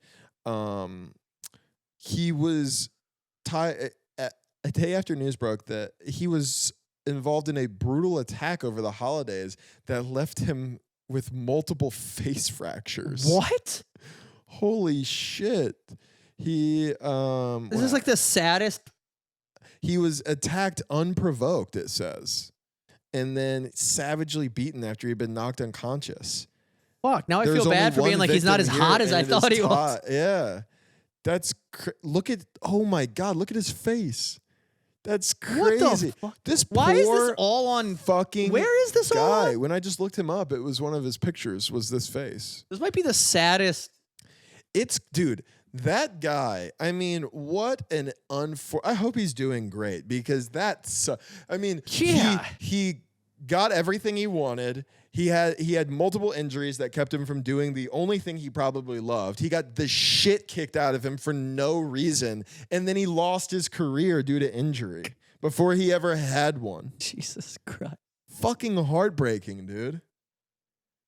He was a day after news broke that he was involved in a brutal attack over the holidays that left him with multiple face fractures. What? Holy shit! He This is like the saddest. he was attacked unprovoked, it says, and then savagely beaten after he'd been knocked unconscious. Fuck. Now I There's feel bad only for being one like he's not as victim hot here, as I and it is thought he was. Yeah, that's oh my god, look at his face. That's What the crazy. fuck? This Why is poor this all on? fucking Where is this all guy? on? When I just looked him up, it was one of his pictures. Was this face? This might be the saddest. It's dude. That guy, I mean, what an I hope he's doing great because that's, I mean, Yeah. he got everything he wanted. He had multiple injuries that kept him from doing the only thing he probably loved. He got the shit kicked out of him for no reason. And then he lost his career due to injury before he ever had one. Jesus Christ. Fucking heartbreaking, dude.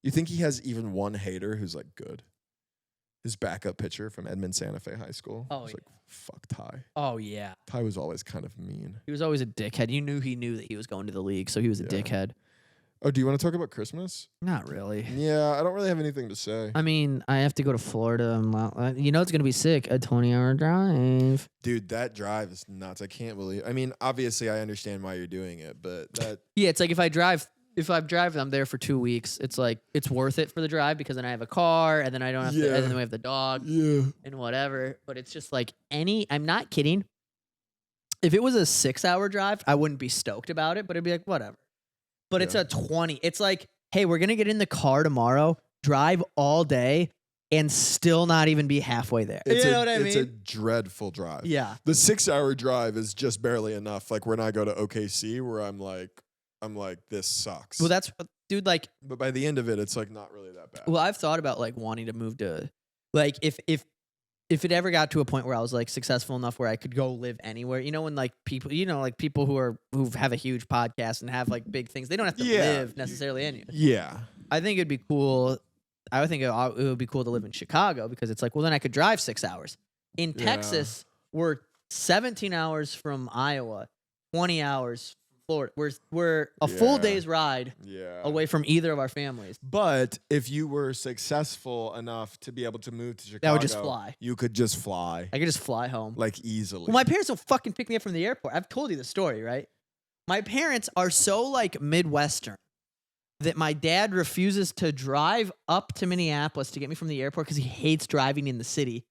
You think he has even one hater who's like good? His backup pitcher from Edmond Santa Fe High School. Oh, Like, fuck Ty. Oh, yeah. Ty was always kind of mean. He was always a dickhead. You knew he knew that he was going to the league, so he was a dickhead. Oh, do you want to talk about Christmas? Not really. Yeah, I don't really have anything to say. I mean, I have to go to Florida. You know it's going to be sick. A 20-hour drive. Dude, that drive is nuts. I can't believe. I mean, obviously, I understand why you're doing it, but that. Yeah, it's like if I drive, I'm there for 2 weeks. It's like it's worth it for the drive because then I have a car and then I don't have to, and then we have the dog and whatever. But it's just like I'm not kidding. If it was a 6-hour drive, I wouldn't be stoked about it, but it'd be like, whatever. But it's a 20. It's like, hey, we're going to get in the car tomorrow, drive all day, and still not even be halfway there. You know what I mean? It's a dreadful drive. Yeah. The 6-hour drive is just barely enough. Like when I go to OKC where I'm like, this sucks. Well, that's, dude, like. But by the end of it, it's like not really that bad. Well, I've thought about like wanting to move to, like, if it ever got to a point where I was like successful enough where I could go live anywhere, you know, when like people, you know, like people who have a huge podcast and have like big things, they don't have to live necessarily anywhere. Yeah. I think it'd be cool. I would think it would be cool to live in Chicago because it's like, well, then I could drive 6 hours. In Texas, we're 17 hours from Iowa, 20 hours Florida. We're a full day's ride away from either of our families. But if you were successful enough to be able to move to Chicago, I would just fly. You could just fly. I could just fly home. Like easily. Well, my parents will fucking pick me up from the airport. I've told you the story, right? My parents are so like Midwestern that my dad refuses to drive up to Minneapolis to get me from the airport because he hates driving in the city.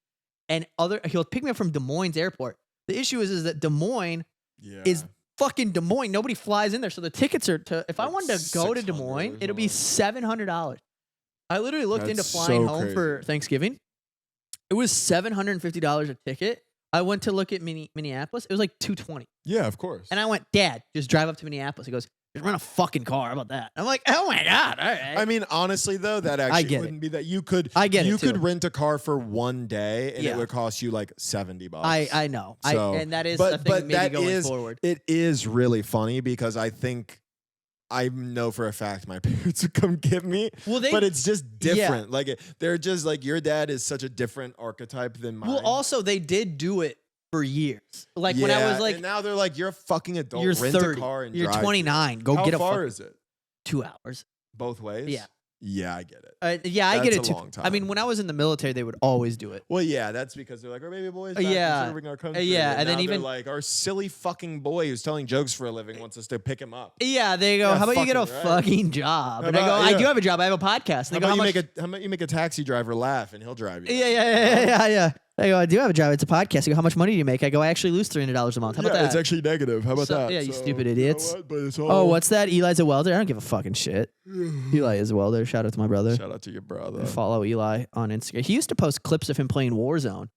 And he'll pick me up from Des Moines airport. The issue is that Des Moines is fucking Des Moines. Nobody flies in there. So the tickets are if I wanted to go to Des Moines, it'll be $700. I literally looked into flying home for Thanksgiving. It was $750 a ticket. I went to look at Minneapolis. It was like $220. Yeah, of course. And I went, Dad, just drive up to Minneapolis. He goes, just rent a fucking car. How about that? I'm like, oh my God. All right. I mean, honestly, though, that actually wouldn't be that. You could rent a car for one day and it would cost you like $70. I know. So, and that is a thing maybe going forward. It is really funny because I know for a fact my parents would come get me, but it's just different. Yeah. Like they're just like, your dad is such a different archetype than mine. Well, also they did do it for years. Like when I was like, and now they're like, you're a fucking adult. You're Rent 30. a car and you're drive. 29. Go How get far is it? 2 hours. Both ways? Yeah. Yeah, I get it. I That's get it a too. long time. I mean, when I was in the military, they would always do it. Well, yeah, that's because they're like, our baby boy's back serving our country. Yeah, and then now even they're like, our silly fucking boy who's telling jokes for a living wants us to pick him up. Yeah, they go, how about you get a fucking job? And I go, I do have a job. I have a podcast. And How about you make a taxi driver laugh and he'll drive you? Yeah. I go, I do have a job. It's a podcast. I go, how much money do you make? I go, I actually lose $300 a month. How about that? It's actually negative. How about that? Yeah, you stupid idiots. You know what? But it's all what's that? Eli's a welder? I don't give a fucking shit. Eli is a welder. Shout out to my brother. Shout out to your brother. Follow Eli on Instagram. He used to post clips of him playing Warzone.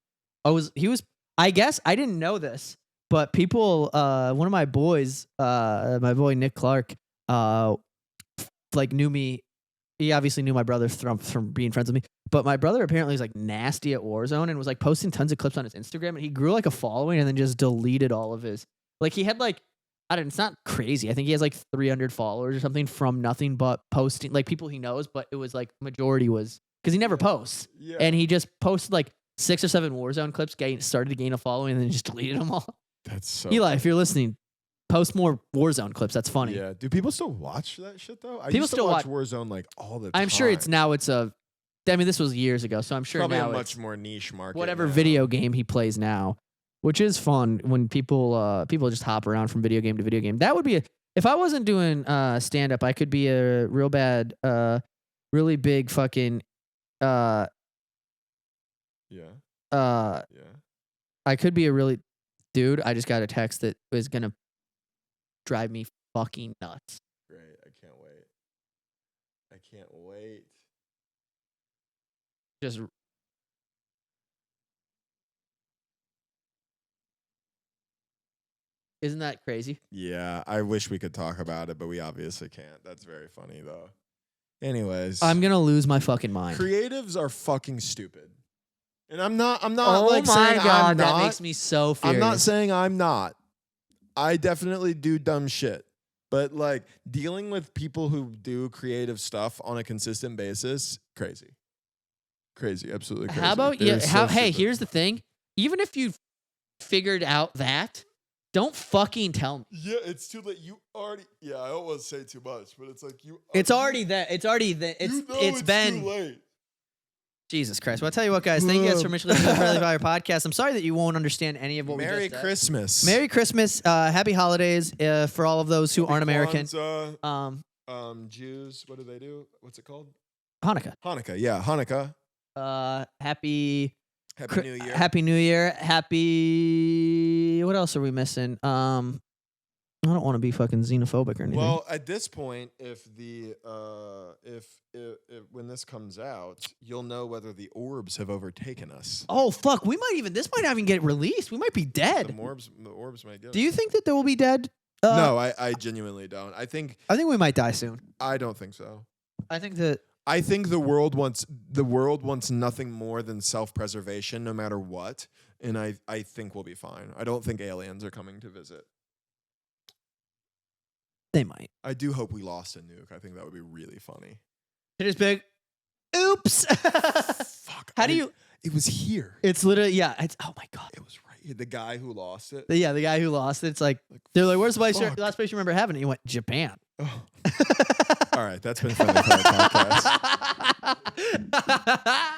I guess I didn't know this, but people, one of my boys, my boy Nick Clark, like knew me. He obviously knew my brother from being friends with me. But my brother apparently is like nasty at Warzone and was like posting tons of clips on his Instagram. And he grew like a following and then just deleted all of his. Like he had like, I don't know, it's not crazy. I think he has like 300 followers or something from nothing but posting, like people he knows. But it was like majority was because he never posts. Yeah. And he just posted like 6 or 7 Warzone clips, started to gain a following and then just deleted them all. That's so Eli, funny. if you're listening, post more Warzone clips. That's funny. Yeah. Do people still watch that shit though? I People used to still watch Warzone like all the time. I'm sure this was years ago, so I'm sure probably now a much more niche market. Whatever video game he plays now, which is fun when people just hop around from video game to video game. That would be if I wasn't doing stand up, I could be a real bad, really big fucking I could be a really dude. I just got a text that was gonna drive me fucking nuts. Great, I can't wait. Just isn't that crazy? Yeah, I wish we could talk about it, but we obviously can't. That's very funny though. Anyways, I'm gonna lose my fucking mind. Creatives are fucking stupid, and I'm not oh like my saying God, I'm that not. makes me so furious. I'm not saying I'm not. I definitely do dumb shit, but like dealing with people who do creative stuff on a consistent basis, crazy. Crazy, absolutely crazy. How about They're so hey, stupid. here's the thing. Even if you figured out that, don't fucking tell me. Yeah, it's too late. You already. Yeah, I don't want to say too much, but it's like you. It's already there. It's already there. It's been too late. Jesus Christ. Well, I'll tell you what, guys. Thank you guys for listening to the Fairly Fire podcast. I'm sorry that you won't understand any of what we Merry just said. Christmas. Merry Christmas. Happy holidays for all of those who aren't American. Jews. What do they do? What's it called? Hanukkah. Hanukkah. Yeah, Hanukkah. Happy New Year. Happy New Year. Happy. What else are we missing? I don't want to be fucking xenophobic or anything. Well, at this point, if when this comes out, you'll know whether the orbs have overtaken us. Oh fuck, this might not even get released. We might be dead. The orbs might get Do you think that there will be dead? No, I genuinely don't. I think we might die soon. I don't think so. I think the world wants nothing more than self-preservation, no matter what, and I think we'll be fine. I don't think aliens are coming to visit. They might. I do hope we lost a nuke. I think that would be really funny. It is big. Oops. Fuck. How do you? It was here. It's literally It's oh my god. It was right here. The guy who lost it. The guy who lost it. It's like they're like, "Where's the fuck. last place you remember having it?" He went Japan. Oh. All right, that's been Friendly Fire Podcast.